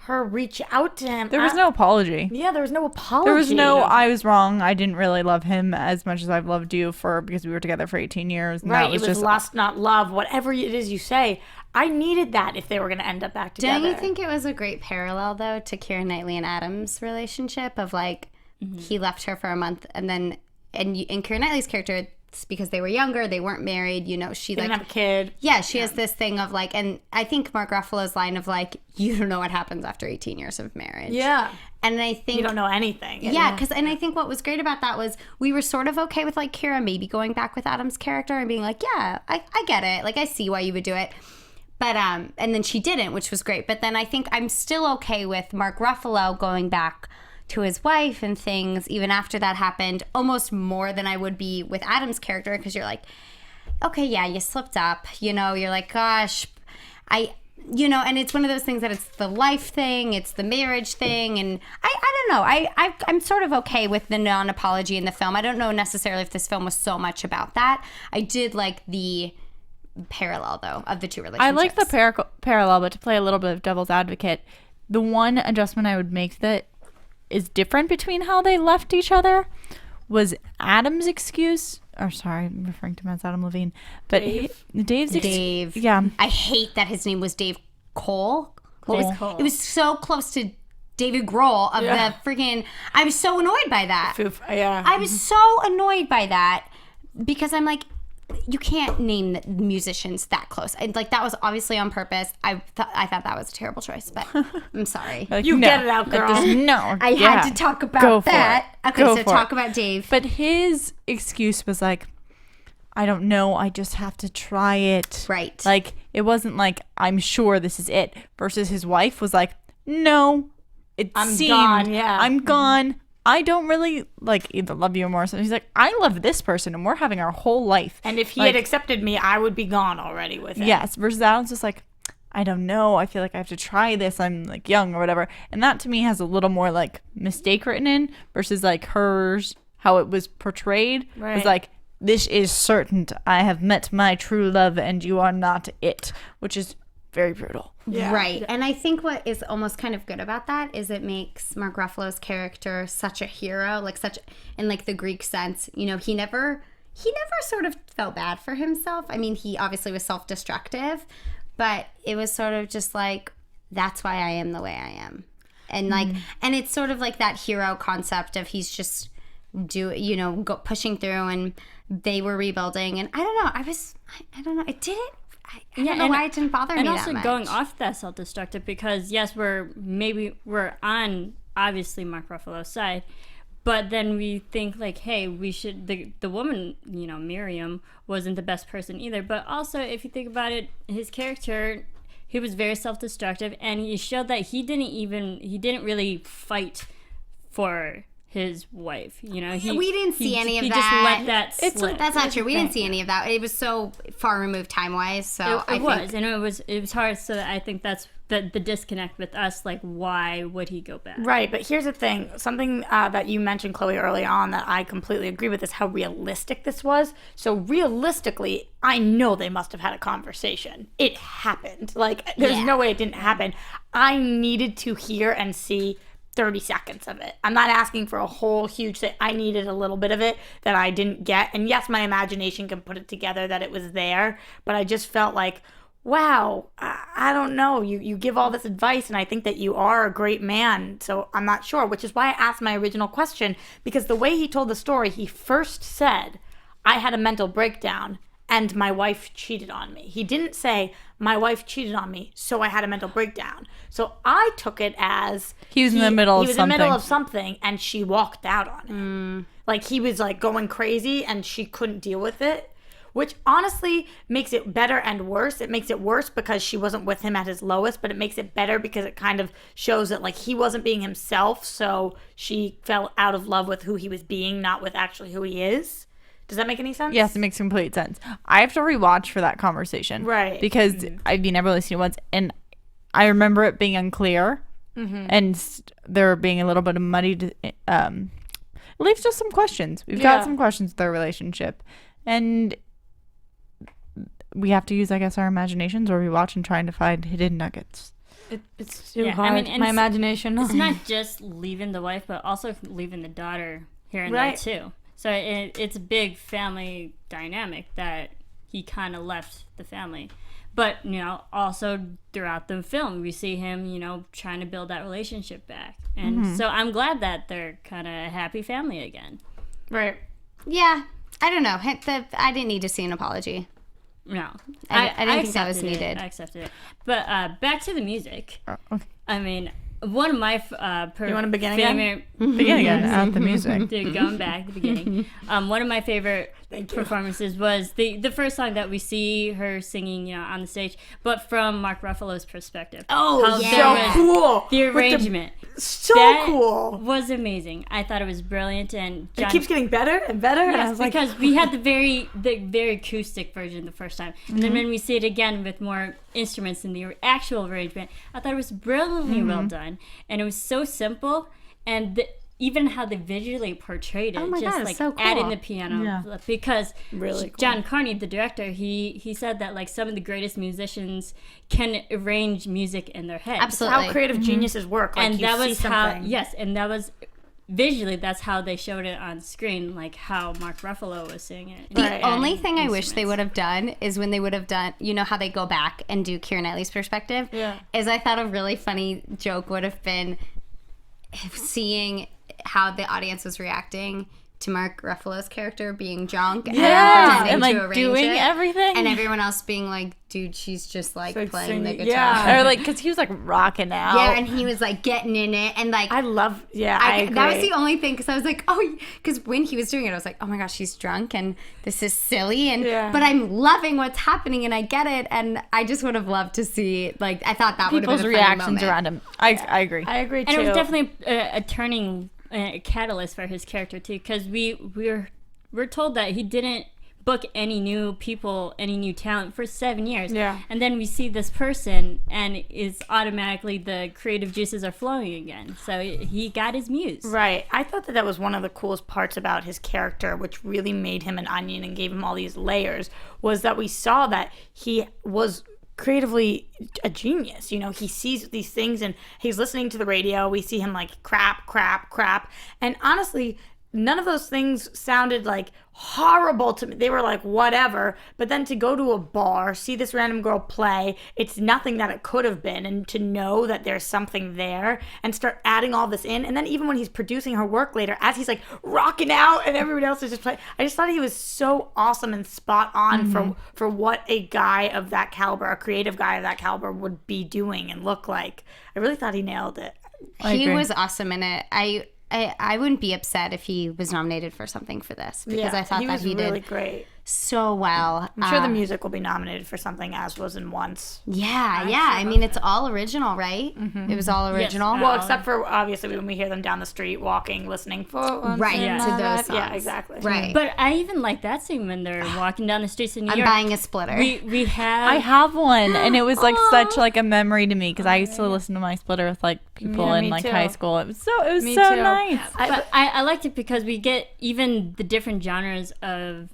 her reach out to him.
There was no apology.
Yeah, there was no apology.
There was no, I was wrong. I didn't really love him as much as I've loved you because we were together for 18 years. And
right,
that was
it was
just
lust, not love, whatever it is you say. I needed that if they were going to end up back together.
Don't you think it was a great parallel, though, to Keira Knightley and Adam's relationship of, like, he left her for a month, and then, and Keira Knightley's character, it's because they were younger, they weren't married, you know, she,
they
like...
didn't have a kid.
Yeah, she has this thing of, like, and I think Mark Ruffalo's line of, like, you don't know what happens after 18 years of marriage.
Yeah.
And I think...
You don't know anything.
Yeah, because, and I think what was great about that was we were sort of okay with, like, Keira maybe going back with Adam's character and being like, yeah, I get it. Like, I see why you would do it. But, and then she didn't, which was great. But then I think I'm still okay with Mark Ruffalo going back to his wife and things, even after that happened, almost more than I would be with Adam's character, because you're like, okay, yeah, you slipped up, you know, you're like, gosh, you know, and it's one of those things that it's the life thing, it's the marriage thing, and I don't know, I'm sort of okay with the non-apology in the film. I don't know necessarily if this film was so much about that. I did like the parallel, though, of the two relationships.
I like the parallel, but to play a little bit of devil's advocate, the one adjustment I would make that is different between how they left each other was Adam's excuse. Or sorry, I'm referring to him as Adam Levine. But Dave's excuse. Yeah.
I hate that his name was Dave Cole. It was so close to David Grohl of the freaking... I was so annoyed by that.
Yeah.
I was so annoyed by that because I'm like, you can't name the musicians that close. And like, that was obviously on purpose. I thought that was a terrible choice, but I'm sorry.
Like,
you get it out, girl.
I had to talk about that. Okay, so talk about Dave.
But his excuse was like, I don't know, I just have to try it.
Right.
Like, it wasn't like, I'm sure this is it. Versus his wife was like, no, I'm gone. I don't really, like, either love you or more. So he's like, I love this person, and we're having our whole life.
And if he had accepted me, I would be gone already with him.
Yes. Versus Adam's just like, I don't know. I feel like I have to try this. I'm, like, young or whatever. And that, to me, has a little more, like, mistake written in versus, like, hers, how it was portrayed. Right. It was like, this is certain. I have met my true love, and you are not it. Which is very brutal.
Yeah. Right. And I think what is almost kind of good about that is it makes Mark Ruffalo's character such a hero, like such in like the Greek sense. You know, he never sort of felt bad for himself. I mean, he obviously was self-destructive, but it was sort of just like, that's why I am the way I am. And like, and it's sort of like that hero concept of he's just pushing through, and they were rebuilding. And I don't know. I don't know. It didn't. I don't know why it didn't bother me that much.
And also going off that self-destructive, because yes, we're on obviously Mark Ruffalo's side, but then we think like, hey, we should, the woman, you know, Miriam wasn't the best person either. But also, if you think about it, his character, he was very self-destructive, and he showed that he didn't really fight for his wife, you know.
We didn't see any of that.
He just let that slip.
That's not true. We didn't see any of that. It was so far removed time-wise. So
it was hard. So I think that's the disconnect with us. Like, why would he go back?
Right, but here's the thing. Something that you mentioned, Chloe, early on that I completely agree with is how realistic this was. So realistically, I know they must have had a conversation. It happened. Like, there's no way it didn't happen. I needed to hear and see 30 seconds of it. I'm not asking for a whole huge thing. I needed a little bit of it that I didn't get. And yes, my imagination can put it together that it was there, but I just felt like, wow, I don't know. You give all this advice, and I think that you are a great man. So I'm not sure, which is why I asked my original question, because the way he told the story, he first said, I had a mental breakdown and my wife cheated on me. He didn't say, my wife cheated on me, so I had a mental breakdown. So I took it as
he was in the middle
of something, and she walked out on him. Like, he was like going crazy, and she couldn't deal with it. which honestly makes it better and worse. It makes it worse because she wasn't with him at his lowest, but it makes it better because it kind of shows that like he wasn't being himself, so she fell out of love with who he was being, not with actually who he is. Does that make any sense?
Yes, it makes complete sense. I have to rewatch for that conversation.
Right.
Because I've never really seen it once, and I remember it being unclear, and there being a little bit of muddied. It leaves just some questions. We've got some questions with their relationship, and we have to use, I guess, our imaginations or rewatch and trying to find hidden nuggets.
It's too hard. I mean, my imagination.
It's not just leaving the wife, but also leaving the daughter here and there too. So it's a big family dynamic that he kind of left the family. But, also throughout the film, we see him, trying to build that relationship back. And so I'm glad that they're kind of a happy family again.
Right.
Yeah. I don't know. I didn't need to see an apology.
No.
I didn't think that was needed.
I accepted it. But back to the music.
Okay.
I mean, one of my
you want to begin again?
Begin again at the music.
Going back to the beginning. One of my favorite performances was the first song that we see her singing, on the stage, but from Mark Ruffalo's perspective.
Oh, so cool!
The arrangement.
So cool.
Was amazing. I thought it was brilliant, and
it keeps getting better and better.
Yes,
and I was
because we had the very acoustic version the first time, and then when we see it again with more instruments in the actual arrangement, I thought it was brilliantly well done, and it was so simple, and even how they visually portrayed it,
so cool.
adding the piano, because
really cool.
John Carney, the director, he said that like some of the greatest musicians can arrange music in their head.
Absolutely.
How creative geniuses work. Like,
and
you
that
see
was
something.
and that was visually, that's how they showed it on screen, like how Mark Ruffalo was singing it.
The only thing I wish they would have done is when they would have done, how they go back and do Keira Knightley's perspective, is I thought a really funny joke would have been seeing how the audience was reacting to Mark Ruffalo's character being drunk
and like doing everything,
and everyone else being like, dude, she's just like playing the guitar,
or like, because he was like rocking out,
and he was like getting in it, and like
I agree.
That was the only thing, because I was like, because when he was doing it, I was like, oh my gosh, she's drunk and this is silly, and but I'm loving what's happening and I get it, and I just would have loved to see, like, I thought that would have been a
reactions
moment
around him. I agree.
I agree too.
And it was definitely a turning catalyst for his character too, because we're told that he didn't book any new people, any new talent for 7 years. And then we see this person, and is automatically the creative juices are flowing again. So he got his muse.
Right. I thought that was one of the coolest parts about his character, which really made him an onion and gave him all these layers, was that we saw that he was creatively a genius. He sees these things and he's listening to the radio. We see him like crap. And honestly, none of those things sounded like horrible to me. They were like whatever. But then to go to a bar, see this random girl play, it's nothing that it could have been. And to know that there's something there and start adding all this in. And then even when he's producing her work later, as he's like rocking out and everybody else is just playing, I just thought he was so awesome and spot on for what a guy of that caliber, a creative guy of that caliber would be doing and look like. I really thought he nailed it.
He was awesome in it. I wouldn't be upset if he was nominated for something for this, because I thought
he was
he
really
did
great.
So well.
I'm sure the music will be nominated for something, as was in Once.
Yeah. I mean, it's all original, right? It was all original.
Yes, well, except for obviously when we hear them down the street walking, listening for
to those songs.
Yeah, exactly.
Right.
But I even like that scene when they're walking down the streets in New York.
I'm buying a splitter.
I have one, and it was like such like a memory to me, because I used to listen to my splitter with like people in like high school. It was so nice.
But I liked it because we get even the different genres of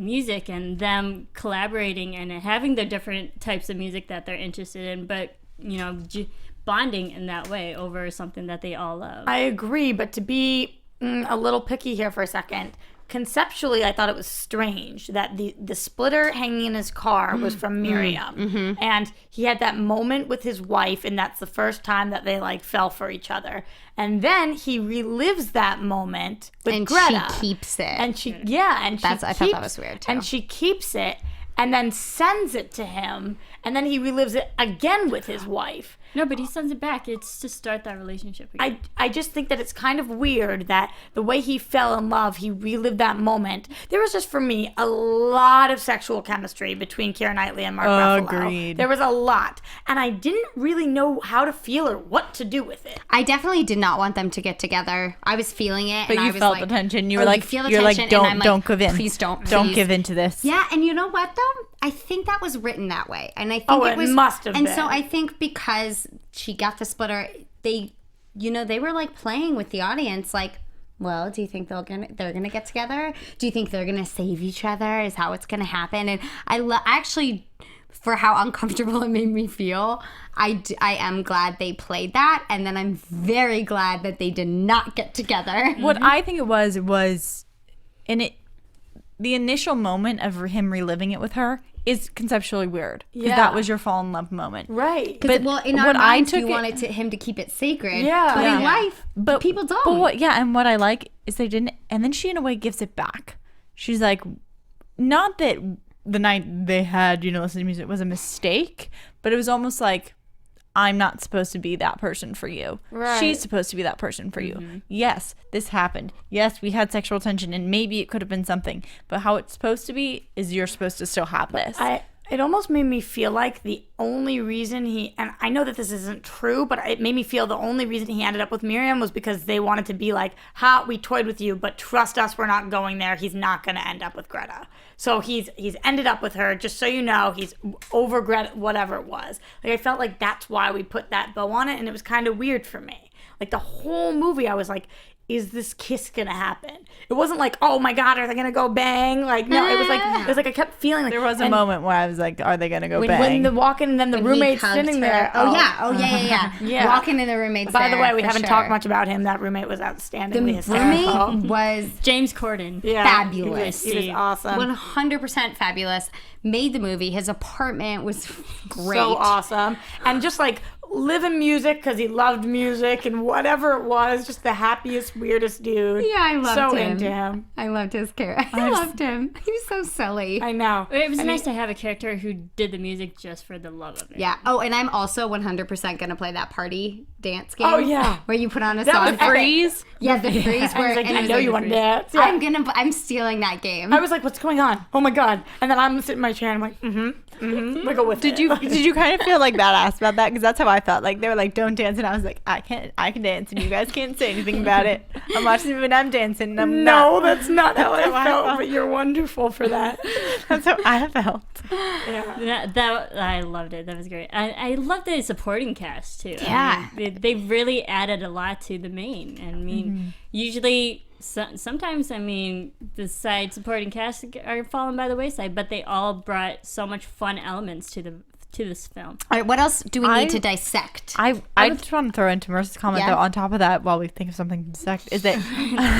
music, and them collaborating and having the different types of music that they're interested in, but bonding in that way over something that they all love.
I agree, but to be a little picky here for a second, conceptually I thought it was strange that the splitter hanging in his car was from Miriam, and he had that moment with his wife, and that's the first time that they like fell for each other, and then he relives that moment with Greta.
She keeps it.
I thought that was weird too. And she keeps it, and then sends it to him, and then he relives it again with his wife.
No, but he sends it back. It's to start that relationship again.
I just think that it's kind of weird that the way he fell in love, he relived that moment. There was just, for me, a lot of sexual chemistry between Keira Knightley and Mark Ruffalo.
Agreed.
There was a lot. And I didn't really know how to feel or what to do with it.
I definitely did not want them to get together. I was feeling it,
But
and
you
I was
felt
like,
the tension. You
oh,
were like,
you feel the
you're
tension,
like,
and I'm
don't give in.
Please don't.
Don't
please.
give in to this.
Yeah, and you know what though? I think that was written that way, and I think
It
was
must have
And
been.
so I think because she got the splitter, they were like playing with the audience, like, well, do you think they're gonna get together? Do you think they're gonna save each other? Is how it's gonna happen? And actually, for how uncomfortable it made me feel, I am glad they played that, and then I'm very glad that they did not get together.
What I think it was the initial moment of him reliving it with her is conceptually weird. Because that was your fall in love moment.
Right.
But in our minds, you wanted him to keep it sacred.
Yeah.
But in
Yeah.
life, people don't.
But and what I like is they didn't, and then she in a way gives it back. She's like, not that the night they had, listening to music was a mistake, but it was almost like, I'm not supposed to be that person for you.
Right.
She's supposed to be that person for you. Yes, this happened. Yes, we had sexual tension, and maybe it could have been something. But how it's supposed to be is you're supposed to still have this.
It almost made me feel like the only reason and I know that this isn't true, but it made me feel the only reason he ended up with Miriam was because they wanted to be like, we toyed with you, but trust us, we're not going there. He's not going to end up with Greta. So he's ended up with her, just so you know, he's over Greta, whatever it was. Like, I felt like that's why we put that bow on it, and it was kind of weird for me. Like, the whole movie, I was like, is this kiss gonna happen? It wasn't like, oh my God, are they gonna go bang? Like, no, it was like I kept feeling like
there was a moment where I was like, are they gonna go bang?
when the walk-in and then the
When he
roommate's
hugged
sitting
her.
there.
Oh yeah.
Yeah.
Walking in the roommate's
By the
there,
way, we
for
haven't
sure.
talked much about him. That roommate was outstandingly
The
hysterical.
roommate was
James Corden.
fabulous.
He was awesome.
100% fabulous. Made the movie. His apartment was great.
So awesome. And just like living music because he loved music and whatever it was, just the happiest, weirdest dude.
Yeah, I loved
so
him.
into him.
I loved his character. I loved him. He was so silly.
I know.
It was nice to have a character who did the music just for the love of it.
Yeah. Oh, and I'm also 100% going to play that party dance game.
Oh, yeah.
Where you put on a
That
song.
was epic.
Freeze?
Yeah, the freeze
I
where
was like,
and
I
it was
know
like
you
the
want to
freeze.
dance. Yeah.
I'm stealing that game.
I was like, what's going on? Oh my God. And then I'm sitting in my chair and I'm like, wiggle with it.
Did you kind of feel like badass about that? Because that's how I felt. Like they were like, don't dance, and I was like, I can dance, and you guys can't say anything about it. I'm watching it when I'm dancing. And I'm
No,
not.
that's not how I
how I
felt,
felt.
but you're wonderful for that.
That's how I felt.
Yeah.
That I loved it. That was great. I loved the supporting cast too.
Yeah.
I mean, they really added a lot to the main. I mean, usually. Sometimes, I mean, the side supporting cast are falling by the wayside, but they all brought so much fun elements to this film.
All right, what else do we need to dissect?
I just want to throw into Marissa's comment
Yeah.
though. On top of that, while we think of something to dissect, is that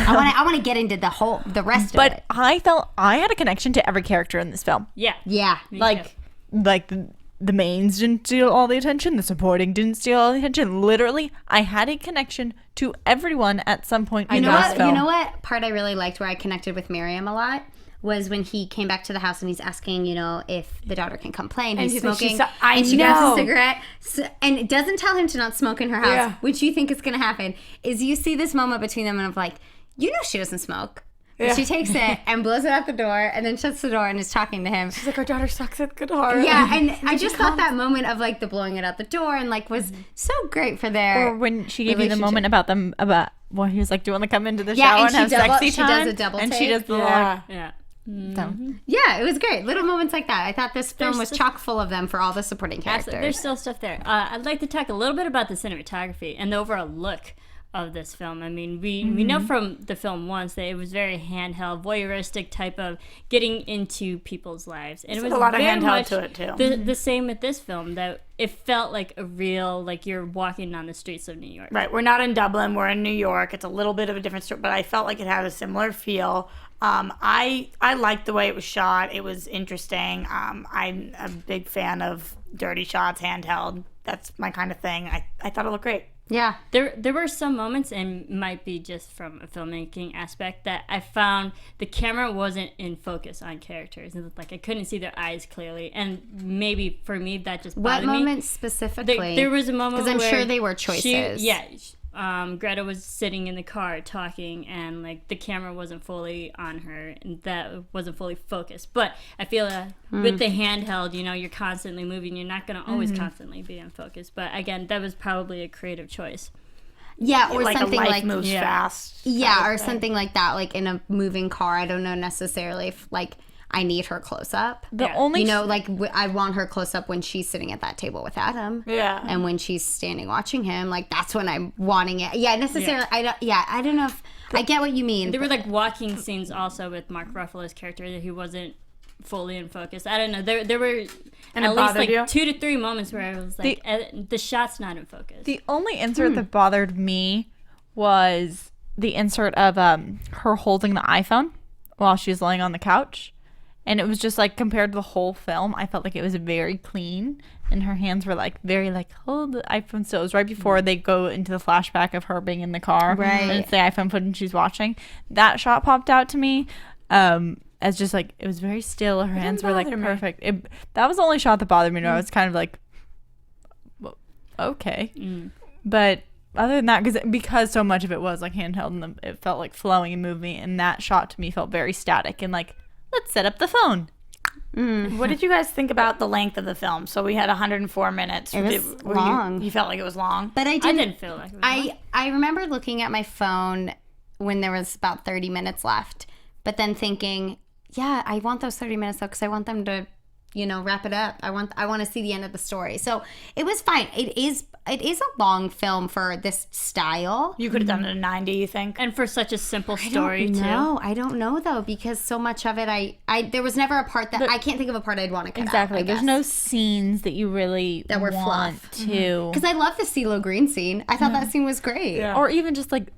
I want to get into the rest of
but
it.
I felt I had a connection to every character in this film.
Yeah.
Yeah.
Me
Like
too.
the mains didn't steal all the attention. The supporting didn't steal all the attention. Literally, I had a connection to everyone at some point in this film.
You know what part I really liked where I connected with Miriam a lot was when he came back to the house and he's asking, if the daughter can come play, and he's
he's like,
smoking,
I
and she grabs
know.
a cigarette, and it doesn't tell him to not smoke in her house,
Yeah.
which you think is going to happen, is you see this moment between them and I'm like, she doesn't smoke. But
Yeah.
she takes it and blows it out the door and then shuts the door and is talking to him.
She's like, our daughter sucks at guitar.
Yeah, and I just thought that moment of like the blowing it out the door and like was so great for their
Or when she gave you the
relationship.
moment about well, he was like, do you want to come into the
Yeah,
shower
and
and
she
have
double-
sexy
she does
time?
a double
and she
take.
does the
Yeah.
Yeah.
Yeah, it was great. Little moments like that. I thought this film was
There's-
chock full of them for all the supporting characters.
Absolutely. There's still stuff there. I'd like to talk a little bit about the cinematography and the overall look of this film. I mean, we know from the film once that it was very handheld, voyeuristic type of getting into people's lives, and it was
a lot of
very
handheld
much
to it, too.
The same with this film, that it felt like a real, like you're walking on the streets of New York.
Right, we're not in Dublin, we're in New York. It's a little bit of a different story, but I felt like it had a similar feel. I liked the way it was shot. It was interesting. I'm a big fan of dirty shots, handheld. That's my kind of thing. I thought it looked great.
Yeah.
There were some moments, and might be just from a filmmaking aspect, that I found the camera wasn't in focus on characters. And like I couldn't see their eyes clearly, and maybe for me that just bothered me.
What moments specifically?
There was a moment
because I'm
where
sure they were choices.
Greta was sitting in the car talking, and like the camera wasn't fully on her, and that wasn't fully focused. But I feel with the handheld, you're constantly moving. You're not going to always constantly be in focus. But again, that was probably a creative choice.
Yeah, or
like
something
a life
like
moves fast.
Yeah, or something like that, like in a moving car. I don't know necessarily if like I need her close up.
The only
like I want her close up when she's sitting at that table with Adam.
Yeah.
And when she's standing watching him, like that's when I'm wanting it. Yeah, necessarily. Yeah. I don't know if I get what you mean.
There were like walking scenes also with Mark Ruffalo's character that he wasn't fully in focus. I don't know. There were at least like 2 to 3 moments where I was like, the shot's not in focus.
The only insert that bothered me was the insert of her holding the iPhone while she was laying on the couch. And it was just like compared to the whole film, I felt like it was very clean, and her hands were like very like hold the iPhone. So it was right before they go into the flashback of her being in the car,
right?
And it's the iPhone footage she's watching. That shot popped out to me as just like it was very still. Her hands were like perfect. That was the only shot that bothered me. I was kind of like, well, okay, but other than that, because so much of it was like handheld and it felt like flowing and moving, and that shot to me felt very static and like. Let's set up the phone.
What did you guys think about the length of the film? So we had 104 minutes.
It was long.
You felt like it was long?
But I
didn't feel like it was long.
I remember looking at my phone when there was about 30 minutes left, but then thinking, yeah, I want those 30 minutes though because I want them to, wrap it up. I want to see the end of the story. So it was fine. It is a long film for this style.
You could have done it in 90, you think?
And for such a simple story,
too. I don't know, though, because so much of it, there was never a part that, I can't think of a part I'd want to cut out, I
There's
guess.
no scenes that you really
that were
want
fluff.
to.
Because I love the CeeLo Green scene. I thought that scene was great.
Yeah. Or even just like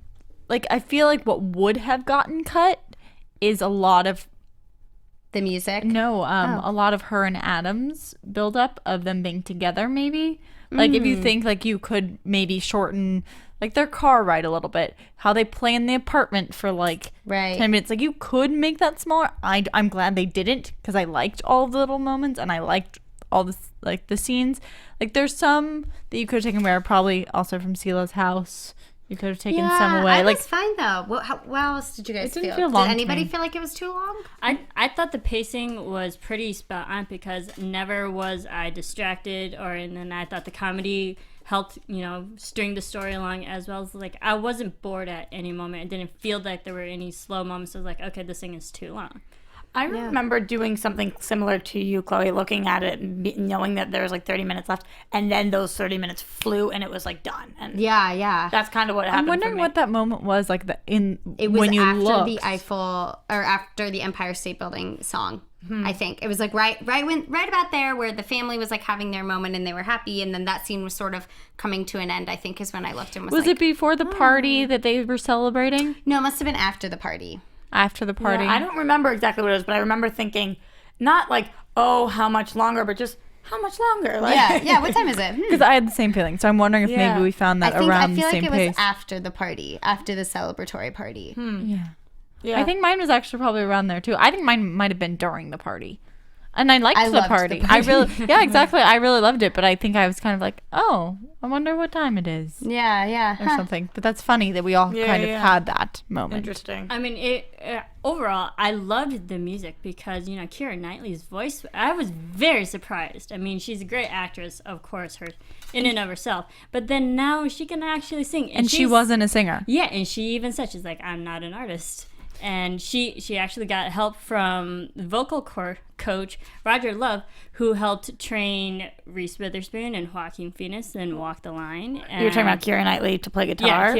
I feel like what would have gotten cut is a lot of
the music.
No, a lot of her and Adam's buildup of them being together, maybe. Like, if you think, like, you could maybe shorten, like, their car ride a little bit. How they play in the apartment for, like, 10 minutes. Like, you could make that smaller. I'm glad they didn't, because I liked all the little moments, and I liked all the, like, the scenes. Like, there's some that you could have taken away, probably also from Sila's house. You could have taken some away.
I
like,
was fine, though. What else did you guys
feel? It didn't feel long
Did
to
anybody
me.
feel like it was too long?
I thought the pacing was pretty spot on because never was I distracted, and then I thought the comedy helped, string the story along as well. As like I wasn't bored at any moment. It didn't feel like there were any slow moments. I was like, okay, this thing is too long.
I remember doing something similar to you, Chloe, looking at it and knowing that there was like 30 minutes left, and then those 30 minutes flew and it was like done. And
yeah.
That's kind of what happened.
I'm wondering
for me.
what that moment was like.
It was
when you
after
looked.
the Eiffel or after the Empire State Building song. I think it was like right about there where the family was like having their moment and they were happy, and then that scene was sort of coming to an end. I think is when I looked and was like,
it before the party that they were celebrating?
No, it must have been after the party.
After the party.
Yeah, I don't remember exactly what it was, but I remember thinking, not like, oh, how much longer, but just how much longer? Like,
Yeah. What time is it?
Because I had the same feeling, so I'm wondering if maybe we found that around the same pace.
I feel like it was after the party, after the celebratory party.
Yeah.
I think mine was actually probably around there too. I think mine might have been during the party. And I liked the party. I really, exactly. I really loved it, but I think I was kind of like, oh, I wonder what time it is.
Yeah.
Or something. But that's funny that we all kind of had that moment.
Interesting.
I mean, overall, I loved the music because, Keira Knightley's voice, I was very surprised. I mean, she's a great actress, of course, her in and of herself. But then now she can actually sing.
And she wasn't a singer.
Yeah, and she even said, she's like, I'm not an artist. And she actually got help from the vocal coach, Roger Love, who helped train Reese Witherspoon and Joaquin Phoenix and Walk the Line. And
You're talking about Keira Knightley to play guitar?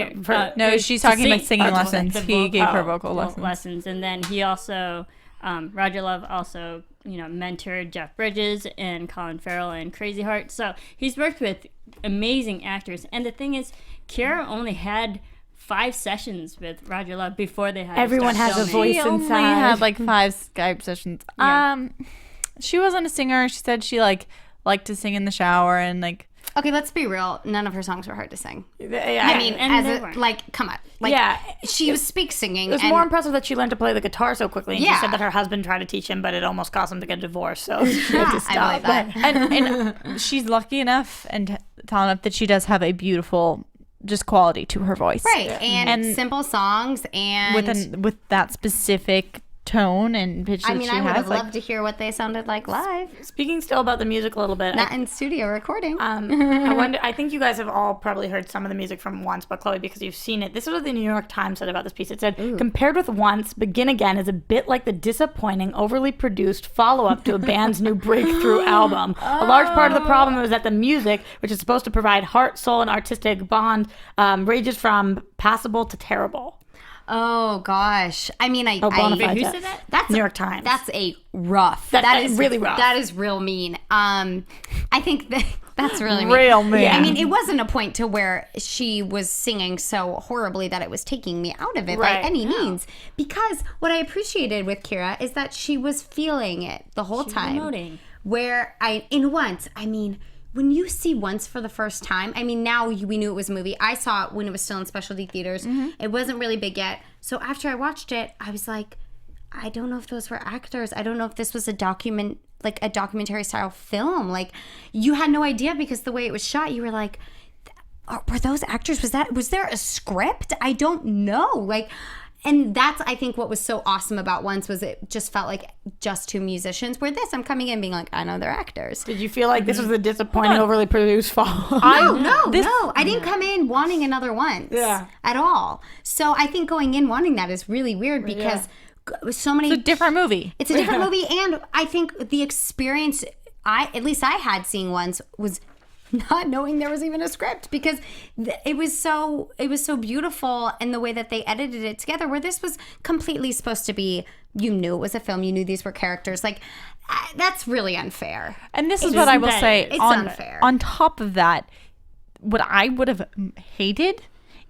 No, she's talking about singing lessons. He gave her vocal
lessons. And then he also, Roger Love also, mentored Jeff Bridges and Colin Farrell and Crazy Heart. So he's worked with amazing actors. And the thing is, Keira only had 5 sessions with Roger Love before they had
Everyone has a voice
She
inside.
only had like 5 Skype sessions.
Yeah.
She wasn't a singer. She said she liked to sing in the shower and like
Okay, let's be real. None of her songs were hard to sing.
Yeah,
I mean, come on. Like,
Yeah.
she was speak singing.
It was more impressive that she learned to play the guitar so quickly. And
Yeah.
she said that her husband tried to teach him, but it almost caused him to get divorced. So she had to
I
stop.
believe that.
And she's lucky enough and talented enough that she does have a beautiful just quality to her voice.
Right, and simple songs and...
With that specific tone and pitch that
I mean,
she
I would
has.
have loved to hear what they sounded like live.
Speaking still about the music a little bit.
Not in studio recording.
I think you guys have all probably heard some of the music from Once, but Chloe, because you've seen it. This is what the New York Times said about this piece. It said, compared with Once, Begin Again is a bit like the disappointing, overly produced follow-up to a band's new breakthrough album. A large part of the problem is that the music, which is supposed to provide heart, soul, and artistic bond, ranges from passable to terrible.
Oh gosh! I mean,
Who said
that?
That's
New York Times.
That's a rough.
That is really rough.
That is real mean. I think that's really mean.
Real mean.
Yeah. I mean, it wasn't a point to where she was singing so horribly that it was taking me out of it by any means. Because what I appreciated with Keira is that she was feeling it the whole time.
Emoting.
Where when you see Once for the first time, I mean, now we knew it was a movie. I saw it when it was still in specialty theaters. Mm-hmm. It wasn't really big yet. So after I watched it, I was like, I don't know if those were actors. I don't know if this was a documentary style film. Like, you had no idea because the way it was shot, you were like, were those actors? Was there a script? I don't know. Like, and that's, I think, what was so awesome about Once was it just felt like just two musicians. Where this, I'm coming in being like, I know they're actors.
Did you feel like this was a disappointing, overly produced fall?
No. I didn't come in wanting another Once at all. So I think going in wanting that is really weird because so many...
It's a different movie.
It's a different movie, and I think the experience at least I had seeing Once was not knowing there was even a script, because it was so beautiful in the way that they edited it together, where this was completely supposed to be, you knew it was a film, you knew these were characters. Like, that's really unfair.
And this is what I will say.
It's unfair.
On top of that, what I would have hated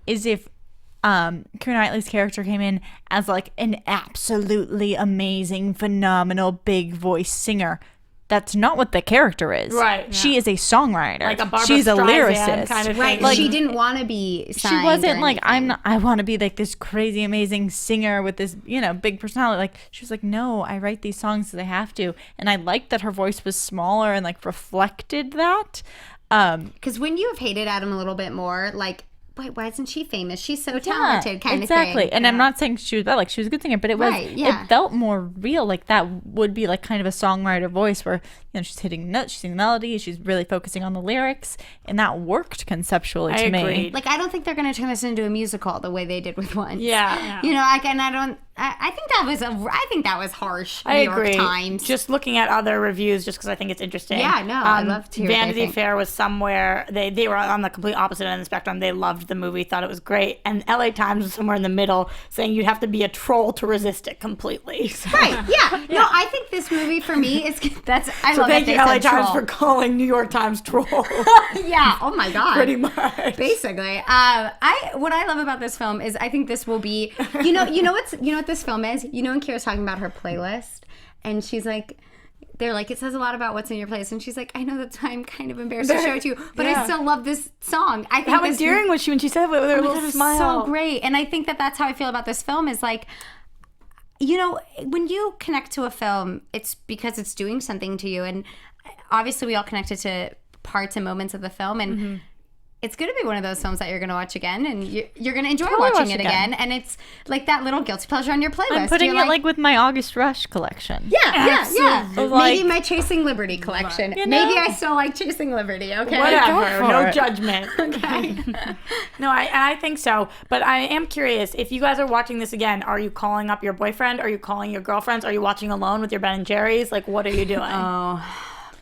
is if Keira Knightley's character came in as like an absolutely amazing, phenomenal, big voice singer. That's not what the character is.
Right. Yeah.
She is a songwriter.
Like a Barbra
She's a
Streisand
lyricist.
kind of thing.
Right.
Like,
she didn't want to be signed.
She wasn't
or
like,
anything.
I want to be like this crazy, amazing singer with this, big personality. Like, she was like, no, I write these songs because I have to. And I liked that her voice was smaller and like reflected that.
Because when you have hated Adam a little bit more, like, wait, why isn't she famous? She's so talented, kind of thing.
Exactly. And I'm not saying she was bad. Like, she was a good singer, but it felt more real. Like, that would be like kind of a songwriter voice where, she's hitting notes, she's singing melodies, she's really focusing on the lyrics, and that worked conceptually to me.
Like, I don't think they're going to turn this into a musical the way they did with Once.
Yeah.
I think that was harsh.
I
New
agree.
York Times.
Just looking at other reviews, just because I think it's interesting.
Yeah, no, I love to hear what they
Vanity
think.
Fair was somewhere, they were on the complete opposite end of the spectrum. They loved the movie, thought it was great. And LA Times was somewhere in the middle, saying you'd have to be a troll to resist it completely. So.
Right, yeah. No, I think this movie for me is, I love
Thank
that
you,
they
LA
said
Times,
troll.
for calling New York Times troll.
Yeah, oh my God.
Pretty much.
Basically. What I love about this film is I think this will be, you know what this film is? When Keira's talking about her playlist, and she's like, they're like, it says a lot about what's in your playlist, and she's like, I know that's why I'm kind of embarrassed to show it to you, but I still love this song. I think
How endearing was she when she said it with her little smile?
So great. And I think that that's how I feel about this film is like, when you connect to a film, it's because it's doing something to you. And obviously we all connected to parts and moments of the film, and it's going to be one of those films that you're going to watch again, and you're going to enjoy watching it again. And it's like that little guilty pleasure on your playlist.
I'm putting it like with my August Rush collection.
Yeah.
Like,
Maybe my Chasing Liberty collection. Maybe I still like Chasing Liberty, okay?
Whatever,
Go
no
for it.
judgment.
Okay.
No, I think so. But I am curious, if you guys are watching this again, are you calling up your boyfriend? Are you calling your girlfriends? Are you watching alone with your Ben and Jerry's? Like, what are you doing?
Oh,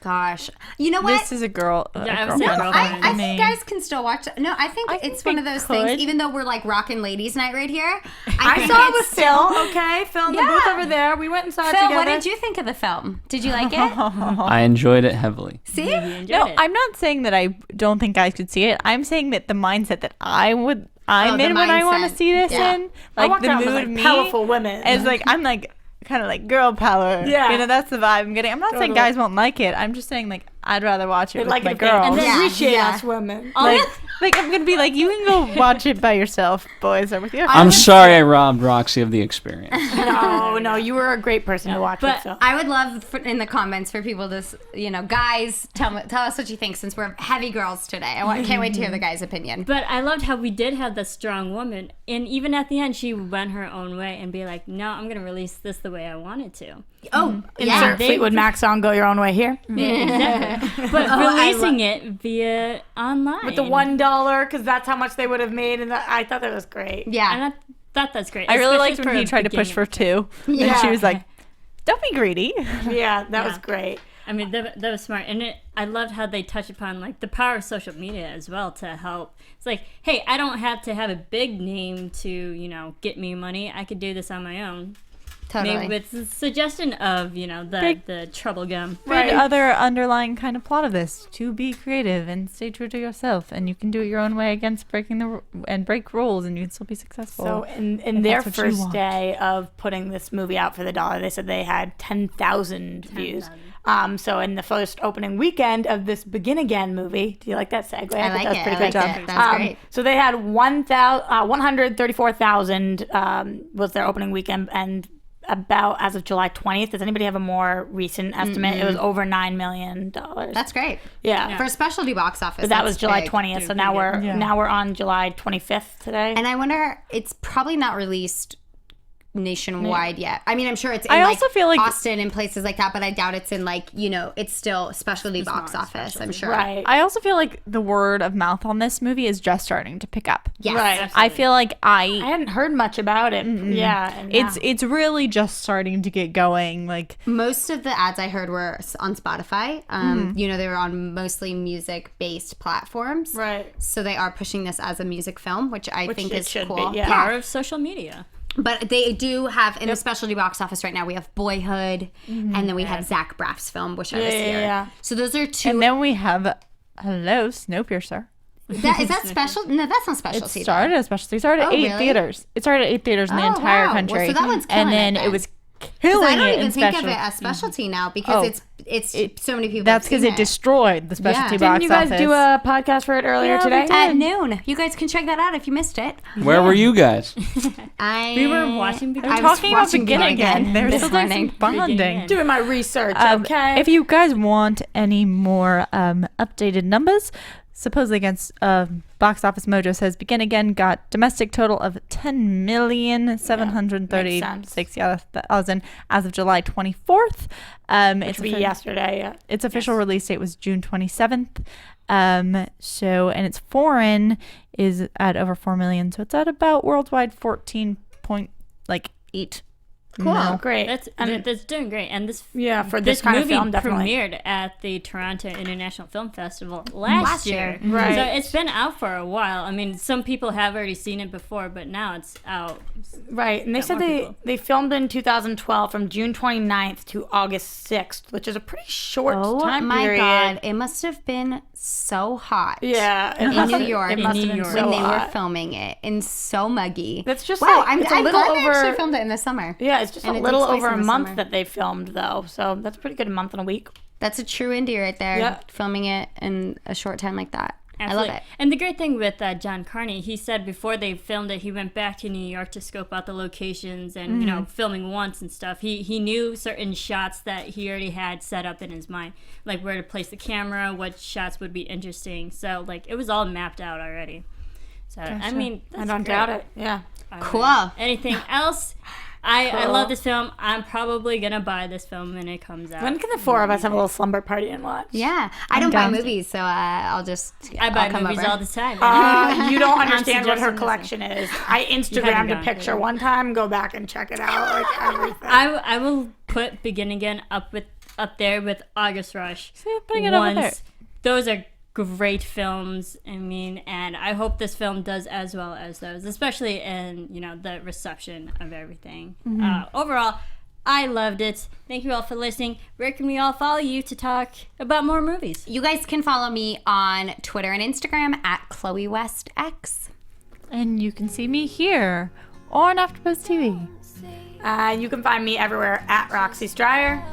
gosh. You know what?
This is a girl.
I was
No,
saying girlfriend.
I think guys can still watch. No, I think it's one
we
of those
could.
things, even though we're like rocking ladies night right here.
I
think
saw it with
it's
Phil, okay? Phil in the
Yeah.
booth over there. We went and saw it
Phil,
together.
what did you think of the film? Did you like it?
I enjoyed it heavily.
See?
No, I'm not saying that I don't think guys could see it. I'm saying that the mindset that I'm in when I want to
mindset.
see this
Yeah.
in,
I
like
walked
the
around with,
mood
like,
me,
powerful women.
is like I'm like kind of like girl power.
Yeah.
That's the vibe I'm getting. I'm not saying
Totally.
guys won't like it. I'm just saying like I'd rather watch it with
like
my
it if they
girls.
appreciate us women.
Like I'm gonna be like, you can go watch it by yourself, boys, or with your.
I'm sorry I robbed Roxy of the experience.
No, you were a great person to watch with. So.
I would love in the comments for people to, guys, tell us what you think, since we're heavy girls today. Can't wait to hear the guys' opinion.
But I loved how we did have the strong woman, and even at the end, she went her own way and be like, "No, I'm gonna release this the way I wanted to."
Oh,
Insert Fleetwood Mac song, "Go Your Own Way" here.
Yeah, exactly. But releasing it via online
with the $1, because that's how much they would have made, and I thought that was great.
Yeah,
and I thought that's great.
I really
especially
liked
for
when he
a
tried to push for
beginning.
2, and she was like, "Don't be greedy."
Yeah, that was great.
I mean, that was smart, and I loved how they touch upon like the power of social media as well to help. It's like, hey, I don't have to have a big name to get me money. I could do this on my own.
totally.
Maybe with the suggestion of the trouble gum.
Right. Other underlying kind of plot of this: to be creative and stay true to yourself, and you can do it your own way against break rules, and you can still be successful.
So in their first day of putting this movie out for the $1, they said they had 10,000 views. So in the first opening weekend of this Begin Again movie, do you like that segue?
I like
that was
it.
pretty
I
good.
like it. That's great.
So they had 134,000 was their opening weekend, and about as of July 20th. Does anybody have a more recent estimate? It was over $9 million.
That's great.
Yeah.
For a specialty box office.
But that was July
big.
20th. So now we're on July 25th today.
And I wonder, it's probably not released nationwide yet. I mean, I'm sure it's in
also feel like
Austin and places like that, but I doubt it's in it's still specialty box office, I'm sure.
Right.
I also feel like the word of mouth on this movie is just starting to pick up.
Yes.
Right.
Absolutely.
I feel like I
hadn't heard much about it. Yeah. And
it's really just starting to get going. Like
Most of the ads I heard were on Spotify. They were on mostly music-based platforms.
Right.
So they are pushing this as a music film, which I think
it
is
should
cool.
be, yeah.
Power of social media.
But they do have, in the specialty box office right now, we have Boyhood, and then we have Zach Braff's film, Wish I Was Here.
Yeah.
So those are two.
and then we have Snowpiercer.
Is that special? No, that's not specialty.
It started as specialty. It started at 8
really?
theaters. It started at 8 theaters in the
Oh,
entire
wow.
country.
Well, so that one's killing
and then
it
it was
Because
killing
I don't
it
even
in
think
special.
of it as specialty now because it's so many people.
That's
because
because it destroyed the specialty box
Didn't you guys
office.
do a podcast for it earlier today?
at noon. You guys can check that out if you missed it.
Where were you guys?
We were watching Begin
I was
talking about
watching
Begin Again. They were
this
still doing some
morning.
bonding.
Doing my research, okay?
If you guys want any more updated numbers, supposedly against Box Office Mojo says Begin Again got domestic total of 10,736,000 as of July 24th.
Which would be yesterday, yeah.
Its official release date was June 27th. And its foreign is at over 4 million. So it's at about worldwide 14.8.
Cool.
No.
Great.
That's doing great. And this
for this kind of
movie
film, definitely.
premiered at the Toronto International Film Festival last year.
Right.
So it's been out for a while. I mean, some people have already seen it before, but now it's out.
Right, and they said they filmed in 2012 from June 29th to August 6th, which is a pretty short time
my
period.
God. It must have been so hot.
Yeah,
In New York,
It must have been
when
so
they were
hot.
filming it, and so muggy.
That's just
wow.
like,
I'm
it's a
glad
little
they
over.
actually filmed it in the summer.
Yeah, it's just
And
a
it
little
takes place
over
in
a
the
month
summer.
that they filmed, though. So that's pretty good, a month and a week.
That's a true indie right there.
Yeah.
Filming it in a short time like that.
Absolutely.
I love it.
And the great thing with John Carney, he said before they filmed it, he went back to New York to scope out the locations and, filming once and stuff. He knew certain shots that he already had set up in his mind, like where to place the camera, what shots would be interesting. So, like, it was all mapped out already. So, I mean,
I
that's
don't
great.
doubt it. Yeah.
Cool.
Anything else? I love this film. I'm probably going to buy this film when it comes out.
When can the four of us have a little slumber party and watch?
Yeah. I don't buy
down.
movies, so I
buy
come
movies
over.
all the time.
You don't understand what her
suggesting
collection is. I Instagrammed a
gone
picture
through it.
one time. Go back and check it out. Like everything.
I will put Begin Again up there with August Rush.
putting it over there.
Those are great films. I mean, and I hope this film does as well as those, especially in the reception of everything. Overall, I loved it. Thank you all for listening. Where can we all follow you to talk about more movies?
You guys can follow me on Twitter and Instagram at ChloeWestX.
And you can see me here on AfterBuzz TV.
You can find me everywhere at Roxy Striar.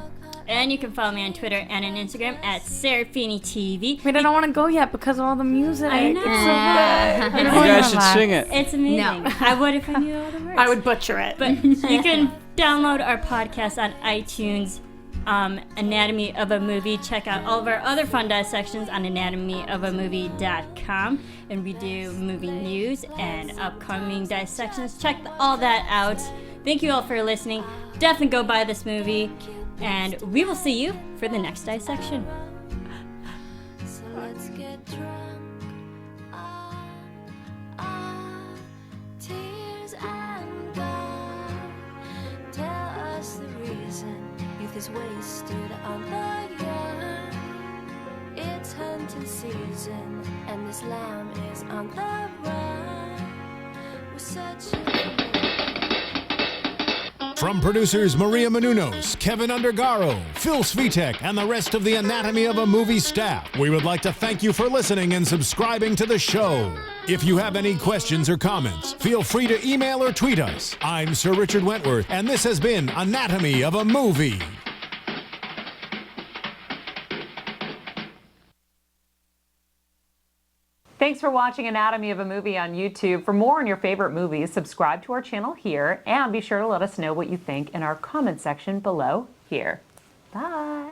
And you can follow me on Twitter and on Instagram at Serafini TV.
Wait, I don't want to go yet because of all the music.
I know.
It's so good.
You guys should sing it.
It's amazing.
No.
I would if I knew all the words.
I would butcher it.
But you can download our podcast on iTunes, Anatomy of a Movie. Check out all of our other fun dissections on anatomyofamovie.com. And we do movie news and upcoming dissections. Check all that out. Thank you all for listening. Definitely go buy this movie. And we will see you for the next dissection.
So let's get drunk on tears and gone. Tell us the reason youth is wasted on the young. It's hunting season, and this lamb is on the run. We're such a
From producers Maria Menounos, Kevin Undergaro, Phil Svitek, and the rest of the Anatomy of a Movie staff, we would like to thank you for listening and subscribing to the show. If you have any questions or comments, feel free to email or tweet us. I'm Sir Richard Wentworth, and this has been Anatomy of a Movie.
Thanks for watching Anatomy of a Movie on YouTube. For more on your favorite movies, subscribe to our channel here and be sure to let us know what you think in our comment section below here. Bye.